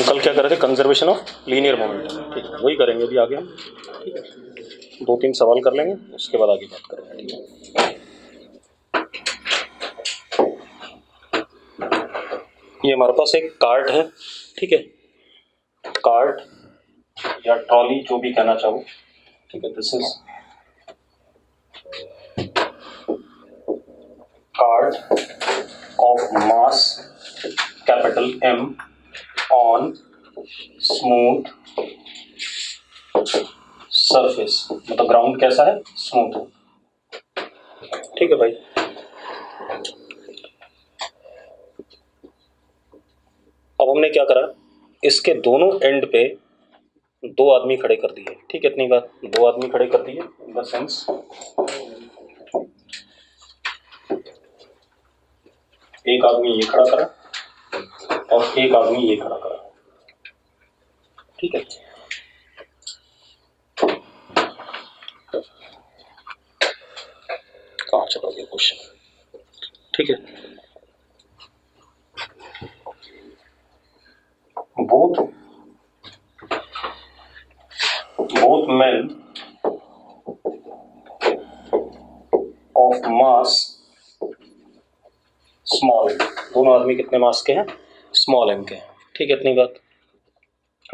कल क्या कर रहे थे, कंजर्वेशन ऑफ लीनियर मोमेंटम, ठीक है, वही करेंगे अभी आगे हम। ठीक है, 2-3 सवाल कर लेंगे, उसके बाद आगे बात करेंगे। ठीक है, ये हमारे पास एक कार्ट है, ठीक है, कार्ट या ट्रॉली जो भी कहना चाहो, ठीक है, this is cart of mass capital M on smooth surface, मतलब ग्राउंड कैसा है, स्मूथ है। ठीक है भाई, अब हमने क्या करा, इसके दोनों एंड पे 2 आदमी खड़े कर दिए। ठीक है, इतनी बात, 2 आदमी खड़े कर दिए इन द सेंस एक आदमी ये खड़ा करा और एक आदमी ये खड़ा करा। ठीक है, कहाँ चला गया क्वेश्चन। ठीक है, both men of mass small, दोनों आदमी कितने मास के हैं, स्मॉल m के हैं। ठीक है, इतनी बात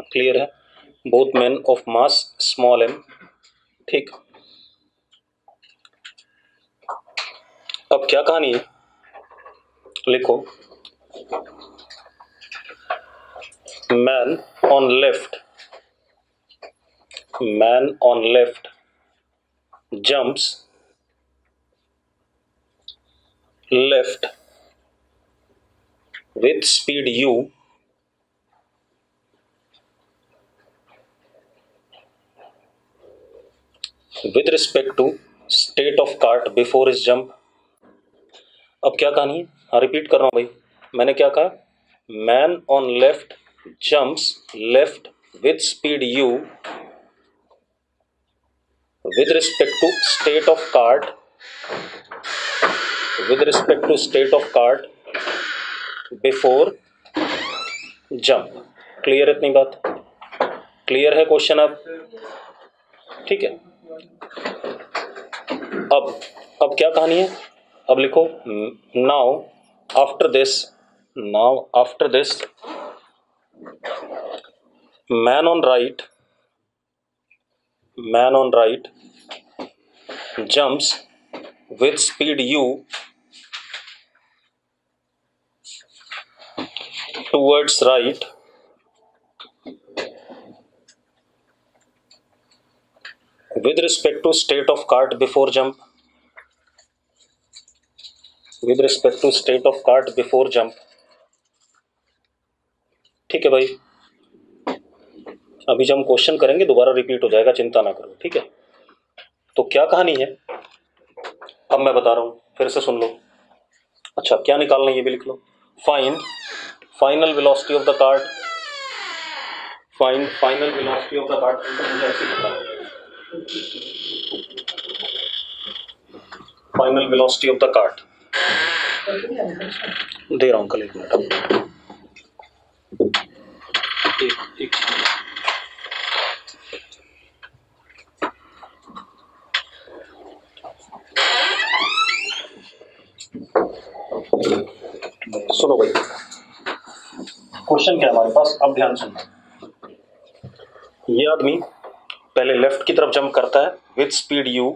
क्लियर है, both men of mass small m। ठीक, अब क्या कहानी है, लिखो, man on left jumps left with speed u with respect to state of cart before his jump। अब क्या कहानी है, हाँ रिपीट कर रहा हूं भाई, मैंने क्या कहा, man on left jumps left with speed u with respect to state of cart before jump। Clear है इतनी बात, क्लियर है क्वेश्चन अब। ठीक है, अब क्या कहानी है, अब लिखो, now after this man on right jumps with speed u towards right with respect to state of cart before jump, ठीक है भाई, अभी जब हम क्वेश्चन करेंगे दोबारा रिपीट हो जाएगा, चिंता ना करो। ठीक है, तो क्या कहानी है अब मैं बता रहा हूं, फिर से सुन लो। अच्छा, क्या निकालना है ये भी लिख लो, find final velocity of the cart, मुझे ऐसे पता है, final velocity of the cart दे रहा हूं, कल एक मिनट, एक सुनो भाई, क्वेश्चन क्या है हमारे पास, अब ध्यान सुनना। ये आदमी पहले लेफ्ट की तरफ जंप करता है with speed u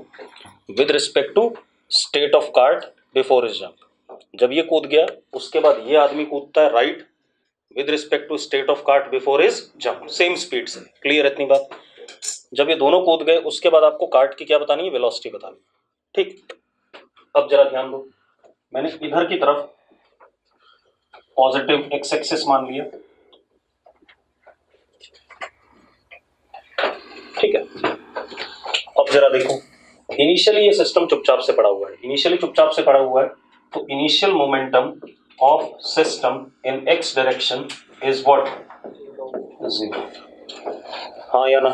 with respect to state of cart before his jump. जब ये कूद गया उसके बाद ये आदमी कूदता है right with respect to state of cart before his jump, same speed से। क्लियर इतनी बात, जब ये दोनों कूद गए उसके बाद आपको कार्ट की क्या बतानी है, वेलोसिटी बतानी। ठीक, अब जरा ध्यान दो, मैंने इधर की तरफ पॉजिटिव एक्स एक्सिस मान लिया। ठीक है, अब जरा देखो, इनिशियली ये सिस्टम चुपचाप से पड़ा हुआ है, तो initial momentum of system in x direction is what, 0। हाँ या ना,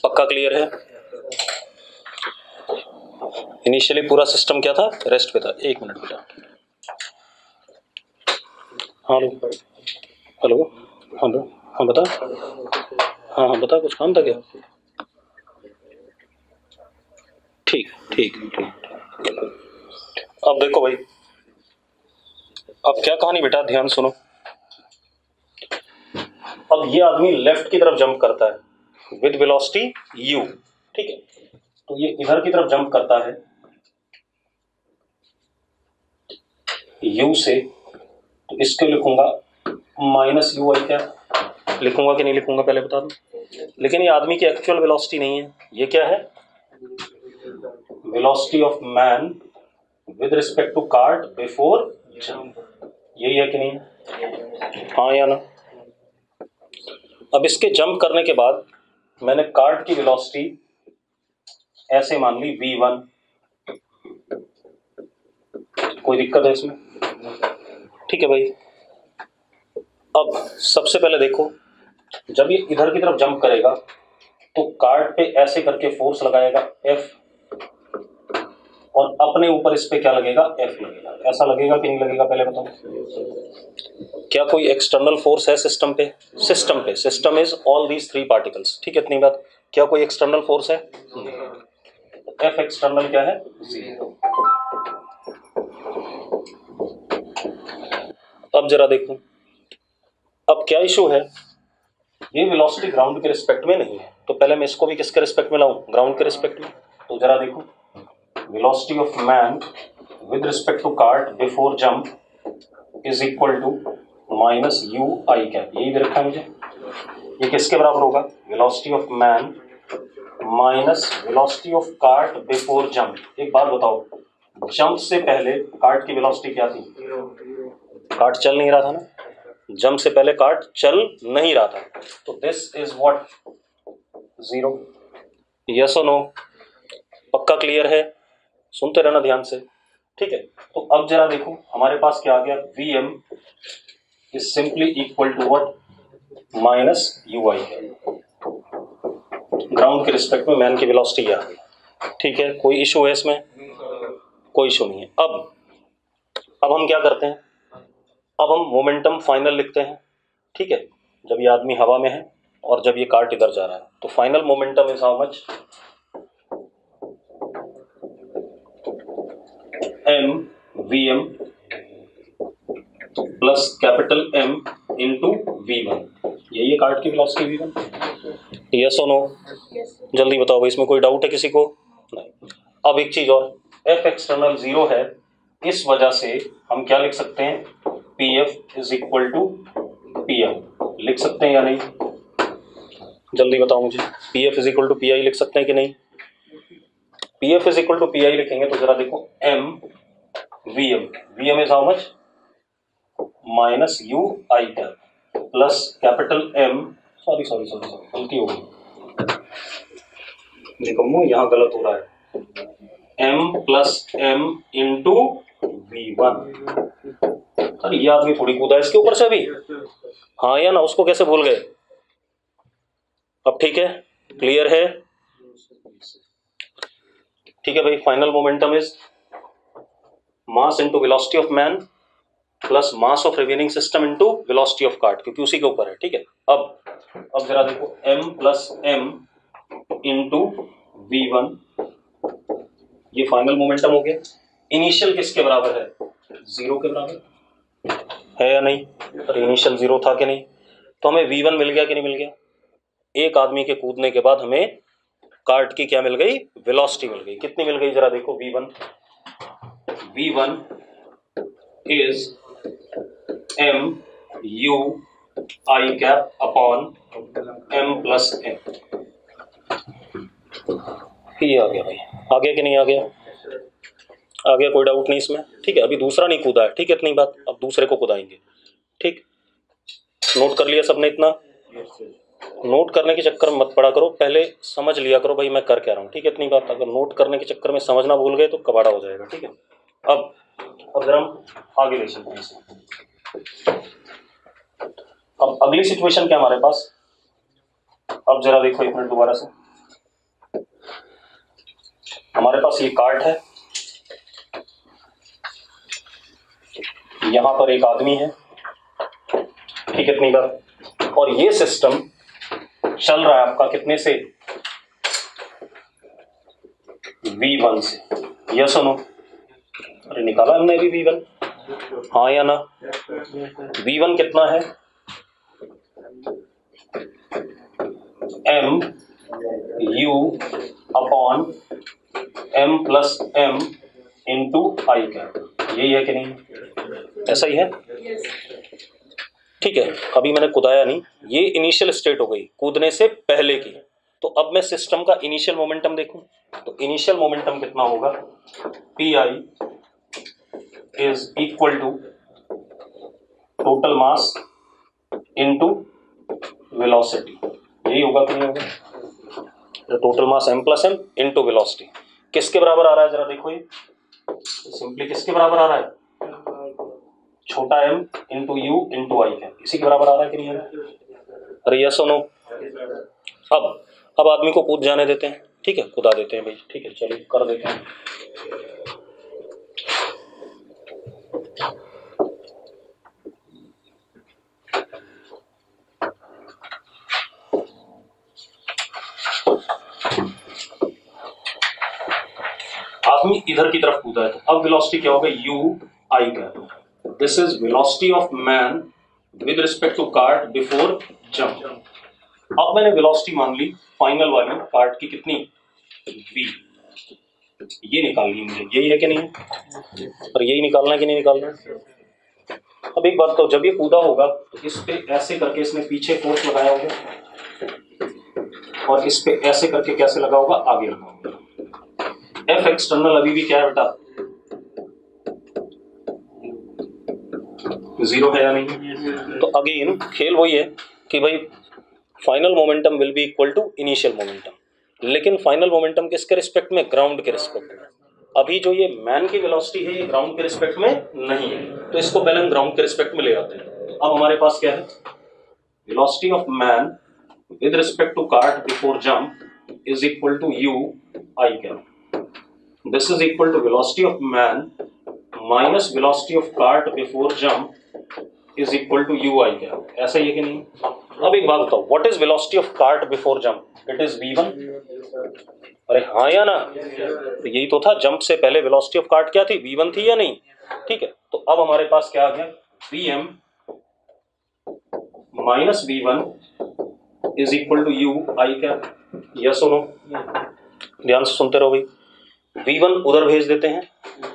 पक्का क्लियर है, इनिशियली पूरा सिस्टम क्या था, रेस्ट पे था। एक मिनट बेटा, हाँ हेलो। हाँ हाँ बता। हाँ हाँ बता, कुछ काम था क्या? ठीक ठीक ठीक। अब देखो भाई, अब क्या कहानी बेटा, ध्यान सुनो। अब ये आदमी लेफ्ट की तरफ जंप करता है विद वेलोसिटी u, ठीक है। तो ये इधर की तरफ जंप करता है u से, तो इसको लिखूंगा माइनस यू आई कैप। लिखूंगा कि नहीं लिखूंगा पहले बता दो। लेकिन ये आदमी की एक्चुअल वेलोसिटी नहीं है, ये क्या है? Velocity of man with respect to cart before jump. यही है कि नहीं? हाँ या ना? अब इसके जंप करने के बाद मैंने कार्ट की वेलोसिटी ऐसे मान ली v1। कोई दिक्कत है इसमें? ठीक है भाई। अब सबसे पहले देखो, जब ये इधर की तरफ जंप करेगा तो कार्ट पे ऐसे करके फोर्स लगाएगा F, और अपने ऊपर इस पे क्या लगेगा? F लगेगा। ऐसा लगेगा कि नहीं लगेगा पहले बताओ। क्या कोई एक्सटर्नल फोर्स है सिस्टम पे? System is all these three particles, ठीक है, इतनी बात। क्या कोई एक्सटर्नल फोर्स है? F एक्सटर्नल क्या है? 0। अब जरा देखो, अब क्या इशू है, ये वेलोसिटी ग्राउंड के रिस्पेक्ट में नहीं है, तो पहले मैं इसको भी किसके रिस्पेक्ट में लाऊं? ग्राउंड के रिस्पेक्ट में। तो जरा देखो, velocity of man with respect to cart before jump is equal to minus U I cap. यही दे रखा है मुझे। ये किसके बराबर होगा? Velocity of man minus velocity of cart before jump. एक बात बताओ, जंप से पहले कार्ट की वेलोसिटी क्या थी? कार्ट चल नहीं रहा था ना, जंप से पहले कार्ट चल नहीं रहा था, तो दिस इज व्हाट? 0। यस और नो? पक्का क्लियर है? सुनते रहना ध्यान से, ठीक है। तो अब जरा देखो, हमारे पास क्या आ गया? Vm is simply equal to what? Minus U I. Ground के रिस्पेक्ट में मैन की वेलोसिटी आ गई, ठीक है। कोई इशू है इसमें? कोई इशू नहीं है। अब हम क्या करते हैं, अब हम मोमेंटम फाइनल लिखते हैं, ठीक है। जब ये आदमी हवा में है और जब ये कार्ट इधर जा रहा है, तो final momentum is how much? m vm plus capital M into v1। यही है कार्ट की वेलोसिटी v1। यस और नो? जल्दी बताओ भाई, इसमें कोई डाउट है किसी को? नहीं। अब एक चीज और, F एक्सटर्नल 0 है, इस वजह से हम क्या लिख सकते हैं? Pf is equal to Pm। लिख सकते हैं या नहीं? जल्दी बताओ मुझे, Pf is equal to Pi लिख सकते हैं कि नहीं? Pf is equal to Pi लिखेंगे तो जरा देखो, M Vm is how much? Minus U I cap plus capital M, sorry गलती हो गई, देखो मुंह यहाँ गलत हो रहा है, M plus M into V1। अरे ये आदमी थोड़ी कूदा है इसके ऊपर से अभी, हाँ या ना? उसको कैसे भूल गए? अब ठीक है, क्लियर है? ठीक है भाई। Final momentum is mass into velocity of man plus mass of remaining system into velocity of cart, क्योंकि उसी के ऊपर है, ठीक है। अब जरा देखो, M plus M into V1, ये फाइनल मोमेंटम हो गया। इनिशियल किसके बराबर है? 0 के बराबर है या नहीं? अरे इनिशियल 0 था कि नहीं? तो हमें V1 मिल गया कि नहीं मिल गया? एक आदमी के कूदने के बाद हमें कार्ट की क्या मिल गई? वेलोसिटी मिल गई। कितनी मिल गई जरा देखो? V1 is M U I cap upon M plus M। ये आ गया भाई, आ गया कि नहीं आ गया? आ गया, कोई डाउट नहीं इसमें, ठीक है। अभी दूसरा नहीं कूदा है, ठीक है, इतनी बात। अब दूसरे को कुदाएंगे, ठीक। नोट कर लिया सबने इतना? नोट करने के चक्कर में मत पड़ा करो, पहले समझ लिया करो भाई मैं कर क्या रहा हूँ, ठीक है, इतनी बात। अगर नोट करने के चक्कर में समझना भूल गए तो कबाड़ा हो जाएगा, ठीक है। अब जरा हम आगे ले चलते हैं। अब अगली सिचुएशन क्या हमारे पास? अब जरा देखो एक मिनट दोबारा से, हमारे पास ये कार्ट है, यहां पर एक आदमी है, ठीक है, इतनी बात। और ये सिस्टम चल रहा है आपका कितने से, V1 से, यस और नो? अरे निकाला हमने अभी V1, हाँ या ना? V1 कितना है, M U upon M plus M into I cap, यही है कि नहीं? ऐसा ही है, ठीक है। अभी मैंने कूदाया नहीं, ये इनिशियल स्टेट हो गई कूदने से पहले की। तो अब मैं सिस्टम का इनिशियल मोमेंटम देखूं, तो इनिशियल मोमेंटम कितना होगा, P I is equal to total mass into velocity, यही होगा कि नहीं होगा? Total mass m plus m into velocity किसके बराबर आ रहा है, जरा देखो, ये सिंपली किसके बराबर आ रहा है, छोटा m into you into I cap, इसी के बराबर आ रहा है कि नहीं आ रहा? अरे यस और नो? अब आदमी को कूद जाने देते हैं, ठीक है, कूदा देते हैं भाई, ठीक है, चलिए कर देते हैं। आदमी इधर की तरफ कूदा है, तो अब वेलोसिटी क्या होगा, U I cap. This is velocity of man with respect to cart before jump. अब मैंने वेलोसिटी मान ली फाइनल वाली कार्ट की कितनी, v, ये निकालनी है मुझे, यही है कि नहीं? और यही निकालना है कि नहीं निकालना है? अब एक बात तो, जब ये कूदा होगा तो इस पे ऐसे करके इसने पीछे फोर्स लगाया होगा, और इस पे ऐसे करके कैसे लगा होगा, आगे लगा होगा। एफ एक्सटर्नल अभी भी क्या है बेटा, 0 है या नहीं? तो अगेन खेल वही है कि भाई final momentum will be equal to initial momentum, लेकिन फाइनल मोमेंटम किसके रिस्पेक्ट में, ग्राउंड के रिस्पेक्ट में। अभी जो ये मैन की वेलोसिटी है ये ग्राउंड के रिस्पेक्ट में नहीं है, तो इसको पहले हम ग्राउंड के रिस्पेक्ट में ले आते हैं। तो अब हमारे पास क्या है, velocity of man with respect to cart before jump is equal to U I cap. This is equal to velocity of man minus velocity of cart before jump is equal to ui cap, ऐसा ही है कि नहीं? अब एक बात बताओ, what is velocity of cart before jump? It is v1। अरे हाँ या ना? तो यही तो था, जंप से पहले velocity of cart क्या थी, v1 थी या नहीं? ठीक है, तो अब हमारे पास क्या आ गया, vm minus v1 is equal to ui cap, yes or no? ध्यान से सुनते रहो भाई। V1 उधर भेज देते हैं,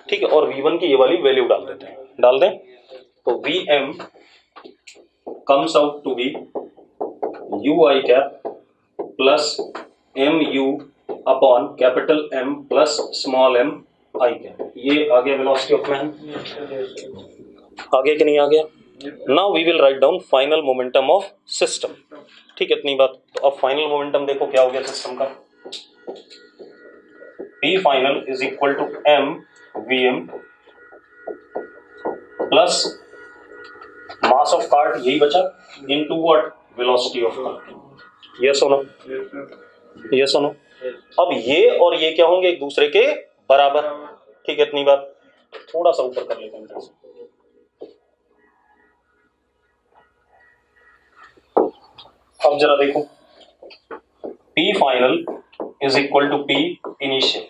ठीक है, और V1 की ये वाली वैल्यू डाल देते हैं, डाल दें तो Vm comes out to be ui cap plus mu upon capital M plus small m I cap, ये आ गया वेलोसिटी ऑफ मैन। आ गया कि नहीं आ गया? Now we will write down final momentum of system, ठीक है, इतनी बात। तो अब फाइनल मोमेंटम देखो क्या हो गया सिस्टम का, P final is equal to m Vm plus mass of cart, यही बचा, into what, velocity of cart, yes or no? yes or no? अब ये और ये क्या होंगे, एक दूसरे के बराबर, ठीक है, इतनी बात। थोड़ा सा ऊपर कर लेते हैं, अब जरा देखो, P final is equal to P initial,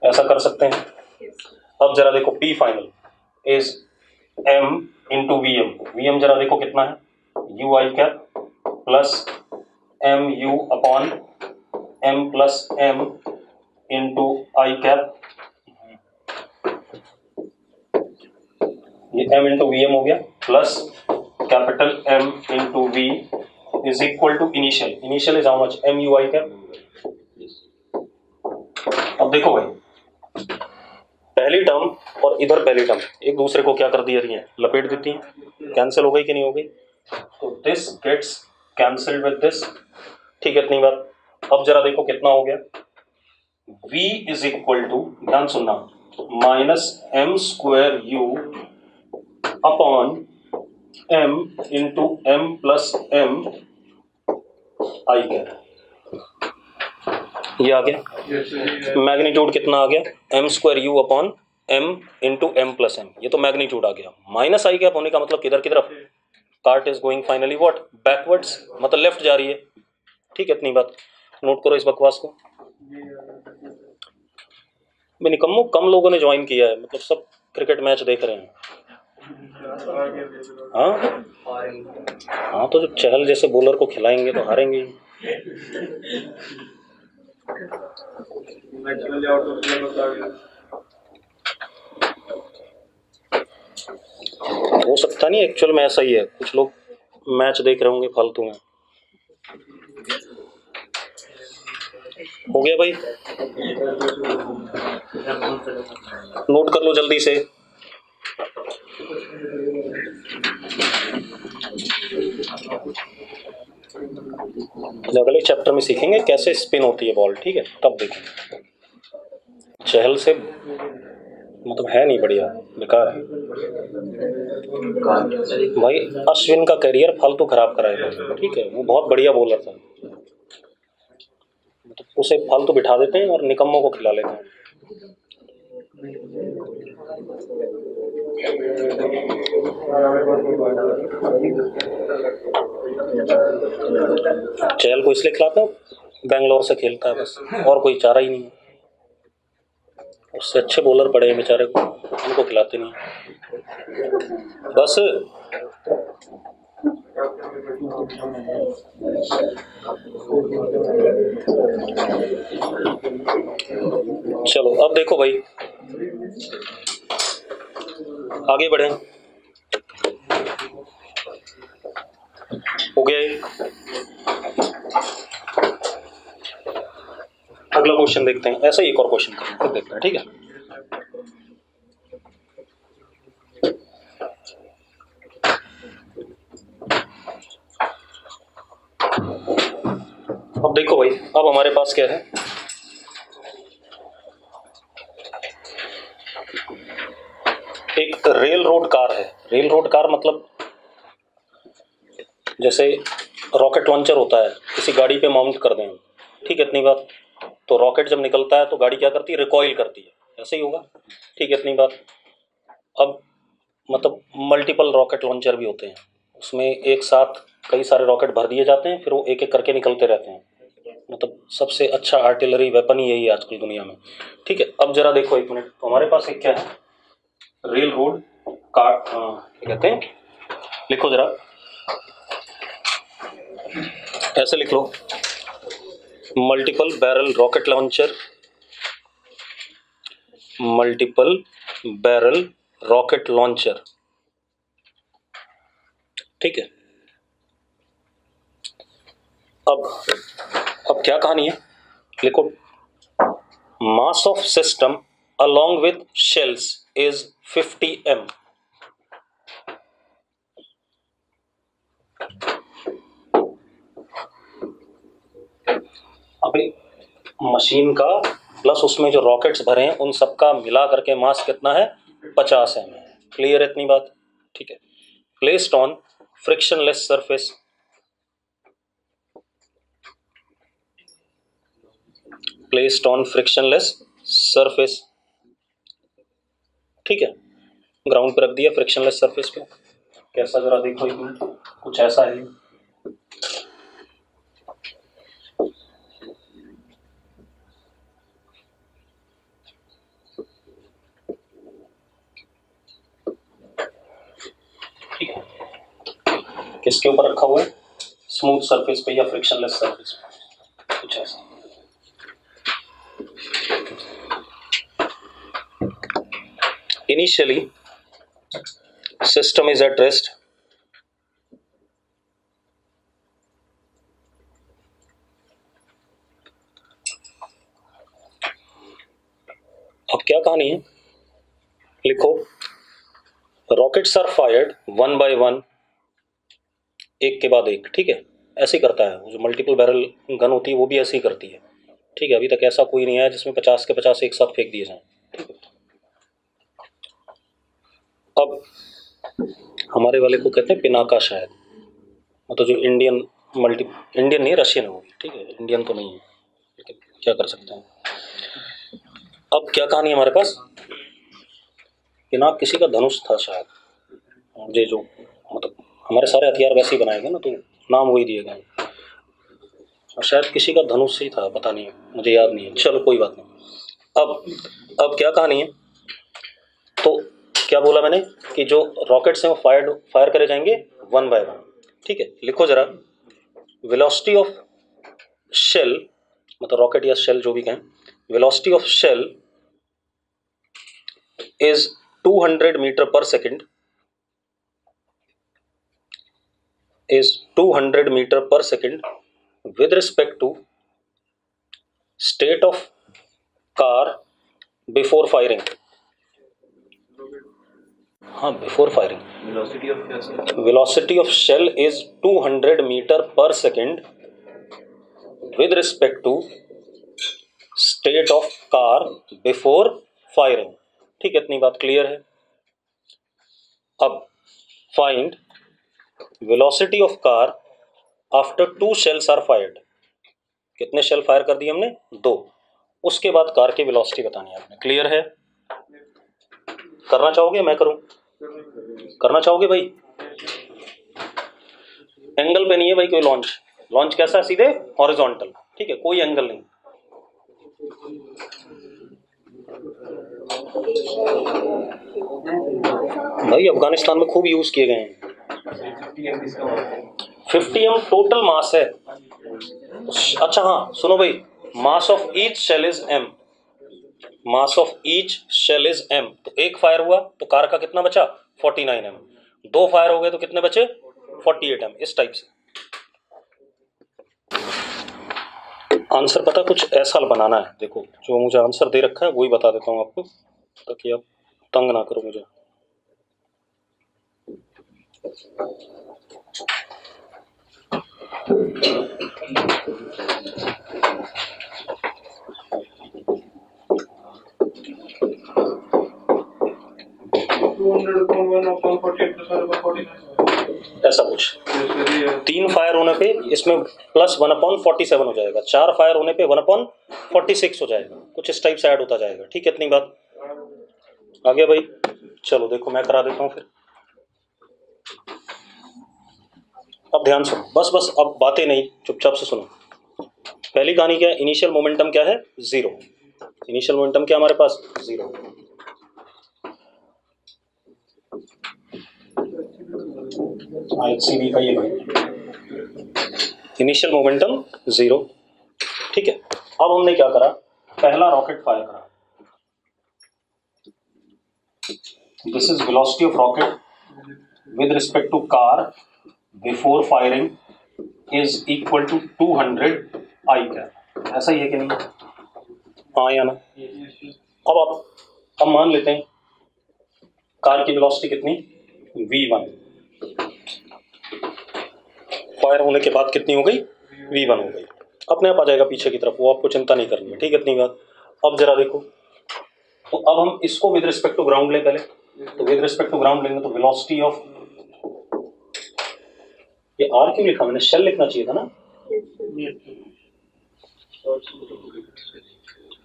ऐसा कर सकते हैं। अब जरा देखो, P final is M into Vm, Vm जरा देखो कितना है, ui cap plus mu upon m plus m into I cap, ये m इंटू Vm हो गया, plus capital M into V is equal to initial, initial is how much, mu I cap. अब देखो भाई, पहली टर्म और इधर पहली टर्म एक दूसरे को क्या कर दिया, लपेट देती हैं, कैंसिल हो गई कि नहीं हो गई? तो this gets cancelled with this, ठीक है, इतनी बात। अब जरा देखो कितना हो गया, v इज इक्वल टू, ध्यान सुनना, minus m square u upon m into m plus m I cap, ये आ गया। मैग्नीट्यूड कितना आ गया, m square u upon m into M plus M, ये तो मैग्नीट्यूड आ गया। माइनस आई कैप होने का मतलब किधर की तरफ, cart is going finally what, backwards, मतलब लेफ्ट जा रही है। ठीक है, इतनी बात नोट करो इस बकवास को। मैं निकम्मो, कम लोगों ने ज्वाइन किया है, मतलब सब क्रिकेट मैच देख रहे हैं। हाँ हाँ, तो जो चहल जैसे बॉलर को खिलाएंगे तो हारेंगे। हो सकता नहीं, एक्चुअल में ऐसा ही है, कुछ लोग मैच देख रहे होंगे फालतू में। हो गया भाई, नोट कर लो जल्दी से। अगले चैप्टर में सीखेंगे कैसे स्पिन होती है बॉल, ठीक है, तब देखेंगे। चहल से मतलब है नहीं, बढ़िया, बेकार है भाई। अश्विन का करियर फालतू खराब कराएगा, ठीक है, वो बहुत बढ़िया बॉलर था, मतलब उसे फालतू बिठा देते हैं और निकम्मों को खिला लेते हैं। चहल को इसलिए खिलाता हूँ, बेंगलोर से खेलता है बस, और कोई चारा ही नहीं है। उससे अच्छे बॉलर पड़े हैं बेचारे को, उनको खिलाते नहीं बस। चलो अब देखो भाई, आगे बढ़े। हो गया एक, अगला क्वेश्चन देखते हैं। ऐसा ही एक और क्वेश्चन फिर देखते हैं, ठीक है। अब देखो भाई, अब हमारे पास क्या है, एक रेल रोड कार है। रेल रोड कार मतलब जैसे रॉकेट लॉन्चर होता है, किसी गाड़ी पे माउंट कर दें, ठीक है, इतनी बात। तो रॉकेट जब निकलता है तो गाड़ी क्या करती है, रिकॉइल करती है, ऐसे ही होगा, ठीक है, इतनी बात। अब मतलब मल्टीपल रॉकेट लॉन्चर भी होते हैं, उसमें एक साथ कई सारे रॉकेट भर दिए जाते हैं, फिर वो एक एक करके निकलते रहते हैं। मतलब सबसे अच्छा आर्टिलरी वेपन ही यही है आजकल दुनिया में, ठीक है। अब जरा देखो एक मिनट, तो हमारे पास एक क्या है, रेल रोड कार, क्या कहते हैं, लिखो जरा, ऐसे लिख लो, multiple barrel rocket launcher, multiple barrel rocket launcher, ठीक है। अब क्या कहानी है, लिखो, mass of system along with shells is 50 m। अभी मशीन का प्लस उसमें जो रॉकेट्स भरे हैं उन सबका मिला करके मास कितना है, 50 m है। क्लियर है इतनी बात, ठीक है। Placed on frictionless surface, placed on frictionless surface, ठीक है, ग्राउंड पर रख दिया फ्रिक्शनलेस सरफेस पे। कैसा जरा देखो एक मिनट, कुछ ऐसा है, किसके ऊपर रखा हुआ है, स्मूथ सरफेस पे या फ्रिक्शनलेस सरफेस पे, कुछ ऐसा। Initially system is at rest, अब क्या कहानी है, लिखो, rockets are fired one by one, एक के बाद एक, ठीक है, ऐसे ही करता है। जो मल्टीपल बैरल गन होती है वो भी ऐसे ही करती है, ठीक है। अभी तक ऐसा कोई नहीं आया जिसमें 50 के 50 एक साथ फेंक दिए जाएं, ठीक है। अब हमारे वाले को कहते हैं पिनाका शायद, मतलब जो इंडियन इंडियन नहीं, रशियन है वो, ठीक है, इंडियन तो नहीं है, लेकिन क्या कर सकते हैं। अब क्या कहानी है हमारे पास, पिनाक किसी का धनुष था शायद, मुझे जो मतलब हमारे सारे हथियार वैसे ही बनाए गए ना, तो नाम वही दिए गए, और शायद किसी का धनुष ही था, पता नहीं मुझे याद नहीं है। चलो कोई बात नहीं। अब क्या कहानी है, तो क्या बोला मैंने कि जो रॉकेट्स हैं वो फायर करे जाएंगे वन बाय वन। ठीक है, लिखो जरा, वेलोसिटी ऑफ शेल, मतलब रॉकेट या शेल जो भी कहें, velocity of shell is 200 meter per second, is 200 meter per second with respect to state of car before firing. हाँ, before firing. Velocity of shell is 200 meter per second with respect to state of car before firing. ठीक है, इतनी बात clear है। अब find velocity of car after 2 shells are fired. कितने shell fire कर दिए हमने? 2। उसके बाद कार की वेलोसिटी बतानी है आपने। क्लियर है? करना चाहोगे? मैं करूं? करना चाहोगे भाई? एंगल पे नहीं है भाई कोई लॉन्च कैसा? सीधे हॉरिजॉन्टल। ठीक है, कोई एंगल नहीं। भाई अफगानिस्तान में खूब यूज किए गए हैं। 50 m टोटल मास है। अच्छा हाँ सुनो भाई, mass of each shell is m, mass of each shell is m। तो एक फायर हुआ तो कार का कितना बचा? 49 m। 2 फायर हो गए तो कितने बचे? 48 m। इस टाइप से आंसर पता कुछ ऐसा बनाना है। देखो जो मुझे आंसर दे रखा है वही बता देता हूँ आपको, ताकि आप तंग ना करो मुझे। ऐसा कुछ 3 फायर होने पे इसमें प्लस 1/47 हो जाएगा, 4 फायर होने पे 1/46 हो जाएगा, कुछ इस टाइप से ऐड होता जाएगा। ठीक है, इतनी बात आ गया भाई। चलो देखो मैं करा देता हूँ फिर। अब ध्यान सुनो, बस अब बातें नहीं, चुपचाप से सुनो। पहली कहानी क्या है? इनिशियल मोमेंटम क्या है? 0। इनिशियल मोमेंटम क्या हमारे पास? 0। ICV का ये भाई इनिशियल मोमेंटम 0। ठीक है, अब हमने क्या करा? पहला रॉकेट फायर करा। This is velocity of rocket with respect to car before firing is equal to 200 I cap. ऐसा ही है कि नहीं? हाँ या ना? अब मान लेते हैं कार की वेलोसिटी कितनी? v1। फायर होने के बाद कितनी हो गई? v1 हो गई। अपने आप आ जाएगा पीछे की तरफ, वो आपको चिंता नहीं करनी है। ठीक है, इतनी बात। अब जरा देखो, तो अब हम इसको विद रिस्पेक्ट टू ग्राउंड ले पहले, तो विद रिस्पेक्ट टू ग्राउंड लेंगे तो वेलोसिटी ऑफ, ये आर क्यों लिखा मैंने? शेल लिखना चाहिए था ना,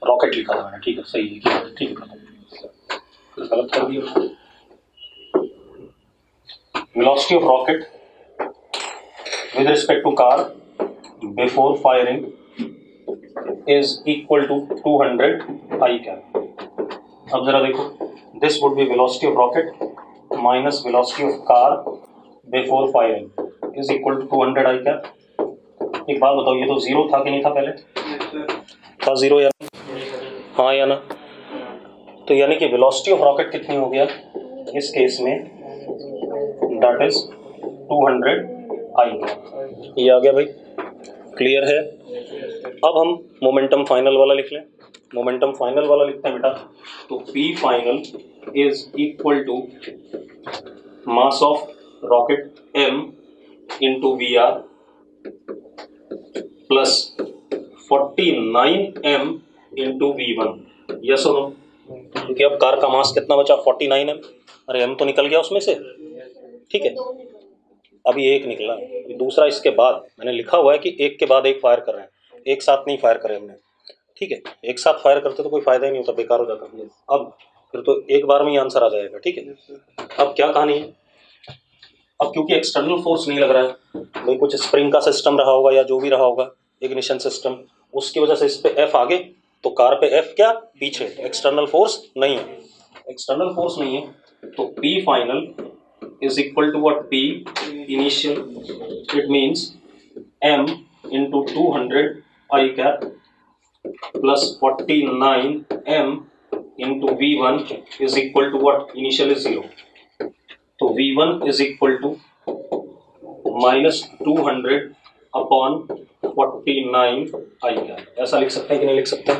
रॉकेट लिखा था मैंने। ठीक है, सही है। ठीक है, गलत कर दिया। Velocity of rocket with respect to car before firing is equal to 200 I cap। अब जरा देखो, this would be velocity of rocket minus velocity of car before firing is equal to 200 I cap। एक बात बताओ, ये तो 0 था कि नहीं था? पहले था 0 या हाँ या ना? तो यानी कि वेलोसिटी ऑफ रॉकेट कितनी हो गया इस केस में? दैट इज 200 आई। ये आ गया भाई, क्लियर है? अब हम मोमेंटम फाइनल वाला लिख लें। मोमेंटम फाइनल वाला लिखते हैं बेटा, तो P final is equal to mass of rocket m into VR plus 49 m into V1। Yes और नो? क्योंकि अब कार का मास कितना बचा? 49 m। अरे m तो निकल गया उसमें से। ठीक है, अभी एक निकला, अभी दूसरा इसके बाद। मैंने लिखा हुआ है कि एक के बाद एक फायर कर रहे हैं, एक साथ नहीं फायर करे हमने। ठीक है, एक साथ फायर करते तो कोई फायदा ही नहीं होता, बेकार हो जाता। अब फिर तो एक बार में ही आंसर आ जाएगा। ठीक है, अब क्या कहानी है, अब क्योंकि एक्सटर्नल फोर्स नहीं लग रहा है भाई, कुछ स्प्रिंग का सिस्टम रहा होगा या जो भी रहा होगा इग्निशन सिस्टम, उसकी वजह से इस पे एफ आगे तो कार पे एफ क्या पीछे, एक्सटर्नल फोर्स नहीं है, एक्सटर्नल फोर्स नहीं है तो P final is equal to what, P initial, it means M into 200 I cap plus 49 M into V1 is equal to what, initial is 0, तो V1 is equal to minus 200 upon 49 I cap, ऐसा लिख सकते हैं कि नहीं लिख सकते?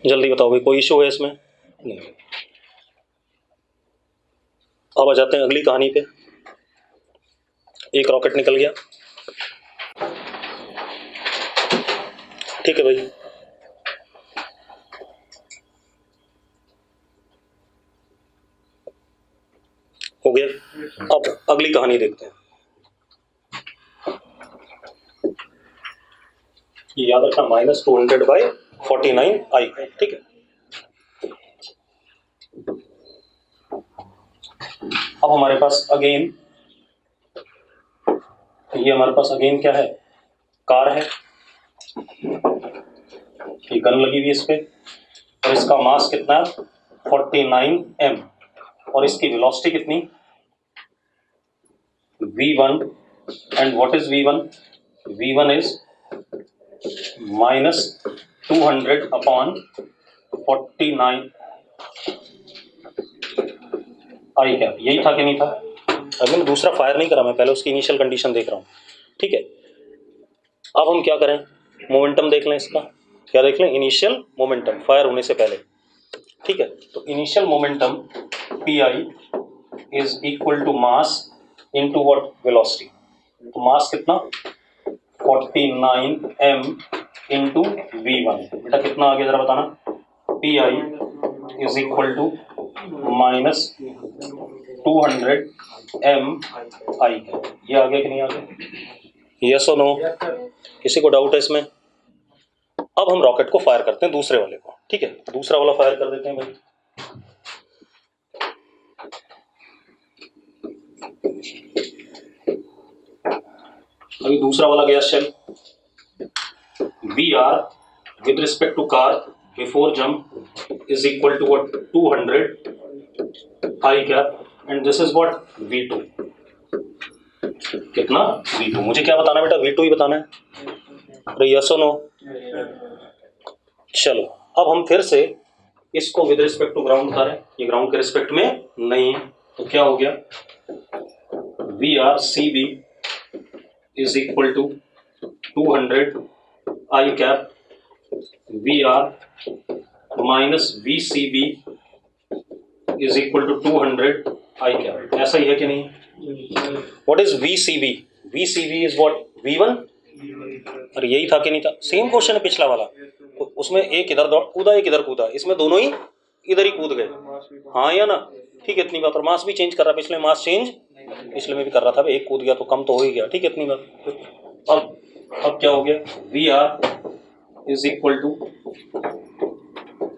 जल्दी बताओ भाई, कोई इशू है इसमें? नहीं। अब आ जाते हैं अगली कहानी पे। एक रॉकेट निकल गया, ठीक है भाई, हो गया। अब अगली कहानी देखते हैं, ये याद रखना -200/49 I, ठीक है। अब हमारे पास अगेन, ये हमारे पास अगेन क्या है, कार है, ये गन लगी हुई इस पे और इसका मास कितना है 49 m और इसकी वेलोसिटी कितनी v1, and what is v1, v1 is -200/49 I cap, यही था कि नहीं था? अभी मैं दूसरा फायर नहीं करा, मैं पहले उसकी इनिशियल कंडीशन देख रहा हूँ, ठीक है। अब हम क्या करें, मोमेंटम देख लें इसका, क्या देख लें, इनिशियल मोमेंटम फायर होने से पहले, ठीक है। तो initial momentum P I is equal to mass into what, velocity, तो मास कितना 49 m इंटू v1, बेटा कितना आ गया जरा बताना, P I is equal to -200 m I, ये आ गया कि नहीं आ गया, यस और नो? किसी को डाउट है इसमें? अब हम रॉकेट को फायर करते हैं दूसरे वाले को, ठीक है, दूसरा वाला फायर कर देते हैं भाई। अभी दूसरा वाला गया shell, VR with respect to car before jump is equal to what, 200 I cap, and this is what, V2, कितना V2, मुझे क्या बताना बेटा, V2 ही बताना है, अरे यस और नो? चलो अब हम फिर से इसको विद रिस्पेक्ट टू ग्राउंड बता रहे हैं, ये ग्राउंड के रिस्पेक्ट में नहीं है, तो क्या हो गया, VR CB is equal to 200 I cap VR minus VCB is equal to 200 I cap, ऐसा ही है कि नहीं? What is VCB? VCB is what, V1, अरे यही था कि नहीं था? सेम क्वेश्चन है पिछला वाला, तो उसमें एक इधर कूदा एक इधर कूदा, इसमें दोनों ही इधर ही कूद गए, हाँ या ना? ठीक है, इतनी बात। और मास भी चेंज कर रहा, पिछले मास चेंज पिछले में भी कर रहा था, एक कूद गया तो कम तो हो ही गया, ठीक है, इतनी बात। अब क्या हो गया, VR is equal to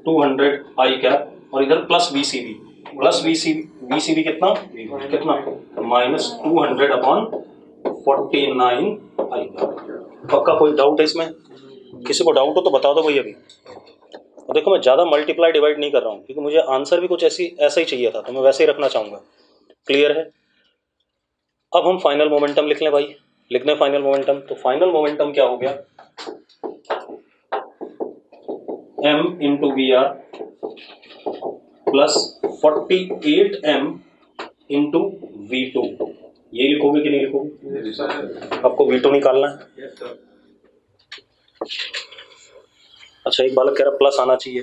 200 I cap और इधर प्लस VCB, प्लस VCB कितना कितना -200/49 I कैप। पक्का कोई डाउट है इसमें? किसी को डाउट हो तो बता दो भाई अभी। और देखो मैं ज़्यादा मल्टीप्लाई डिवाइड नहीं कर रहा हूँ क्योंकि मुझे आंसर भी कुछ ऐसा ही चाहिए था, तो मैं वैसे ही रखना चाहूँगा। क्लियर है? अब हम फाइनल मोमेंटम लिख लें भाई, लिख दें फाइनल मोमेंटम। तो फाइनल मोमेंटम क्या हो गया, m into VR plus 48m into V2, ये लिखोगे कि नहीं लिखोगे? आपको V2 निकालना है। अच्छा, एक बालक कह रहा प्लस आना चाहिए।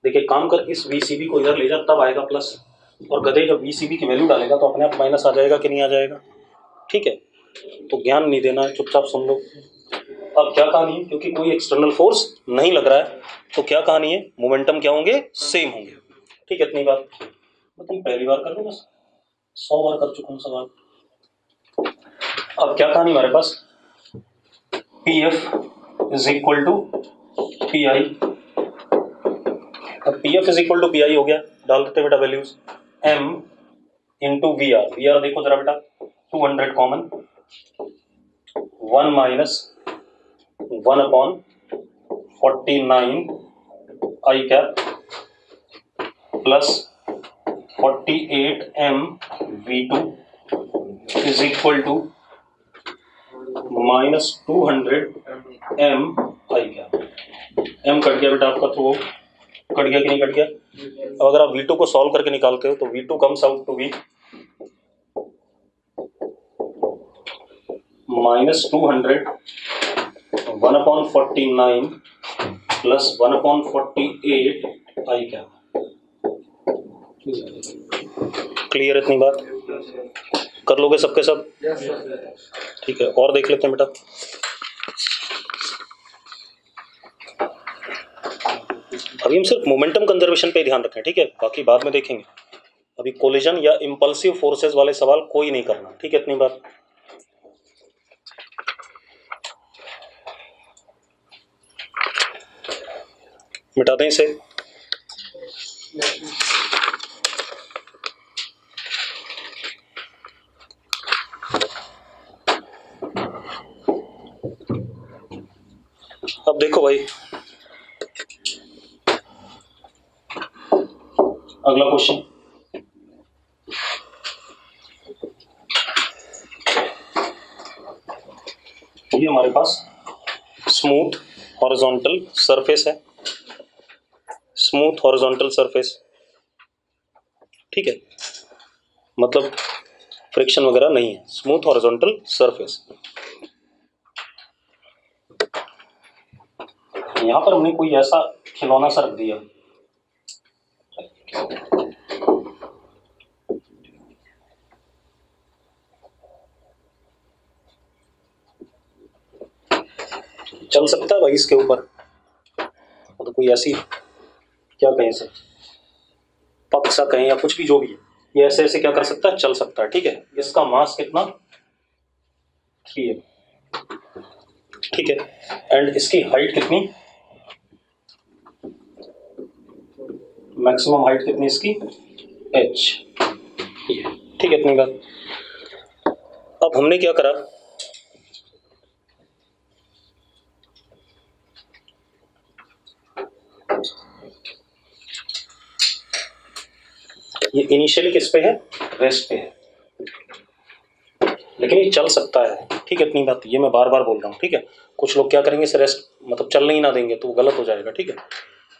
देखिए काम कर, इस VCB को इधर ले जा तब आएगा प्लस, और गधे जब VCB की वैल्यू डालेगा तो अपने आप माइनस आ जाएगा कि नहीं आ जाएगा? ठीक है, तो ज्ञान नहीं देना है, चुपचाप सुन लो। अब क्या कहानी है, क्योंकि कोई एक्सटर्नल फोर्स नहीं लग रहा है तो क्या कहानी है, मोमेंटम क्या होंगे, सेम होंगे। ठीक है, इतनी बात तुम पहली बार कर लो, बस 100 बार कर चुका हूँ सवाल। अब क्या कहानी हमारे पास, PF is equal to PI अब P F is equal to P I हो गया, डाल देते बेटा values, M into V R, V R देखो जरा बेटा 200 common, 1 minus 1 upon 49 I cap plus 48 M V two is equal to minus 200 M I cap. M cut गया बेटा आपका, तो कट गया कि नहीं कट गया? अब अगर आप V2 को सॉल्व करके निकालते हो तो V2 comes out to be minus 200 1 upon 49 plus 1 upon 48 I cap. Clear इतनी बात? कर लोगे सबके सब? ठीक है, और देख लेते हैं बेटा। अभी हम सिर्फ मोमेंटम कंजर्वेशन पे ध्यान रखें, ठीक है, बाकी बाद में देखेंगे। अभी कोलिजन या इंपल्सिव फोर्सेस वाले सवाल कोई नहीं करना, ठीक है, इतनी बात। मिटा दें इसे। अब देखो भाई, अगला क्वेश्चन, ये हमारे पास स्मूथ हॉरिजॉन्टल सरफेस है, स्मूथ हॉरिजॉन्टल सरफेस, ठीक है, मतलब फ्रिक्शन वगैरह नहीं है, स्मूथ हॉरिजॉन्टल सरफेस। यहां पर हमने कोई ऐसा खिलौना सा रख दिया, चल सकता है भाई इसके ऊपर, तो कोई ऐसी क्या कहें सर, पक सा कहें या कुछ भी जो भी है, ये ऐसे ऐसे क्या कर सकता है, चल सकता है, ठीक है। इसका मास कितना, 3 है, ठीक है, एंड इसकी हाइट कितनी, मैक्सिमम हाइट कितनी इसकी, h, ठीक है, इतनी बात। अब हमने क्या करा, ये इनिशियली किस पे है, रेस्ट पे है, लेकिन ये चल सकता है, ठीक है, इतनी बात। ये मैं बार बार बोल रहा हूँ, ठीक है। कुछ लोग क्या करेंगे, इसे रेस्ट मतलब चलने ही ना देंगे, तो गलत हो जाएगा, ठीक है।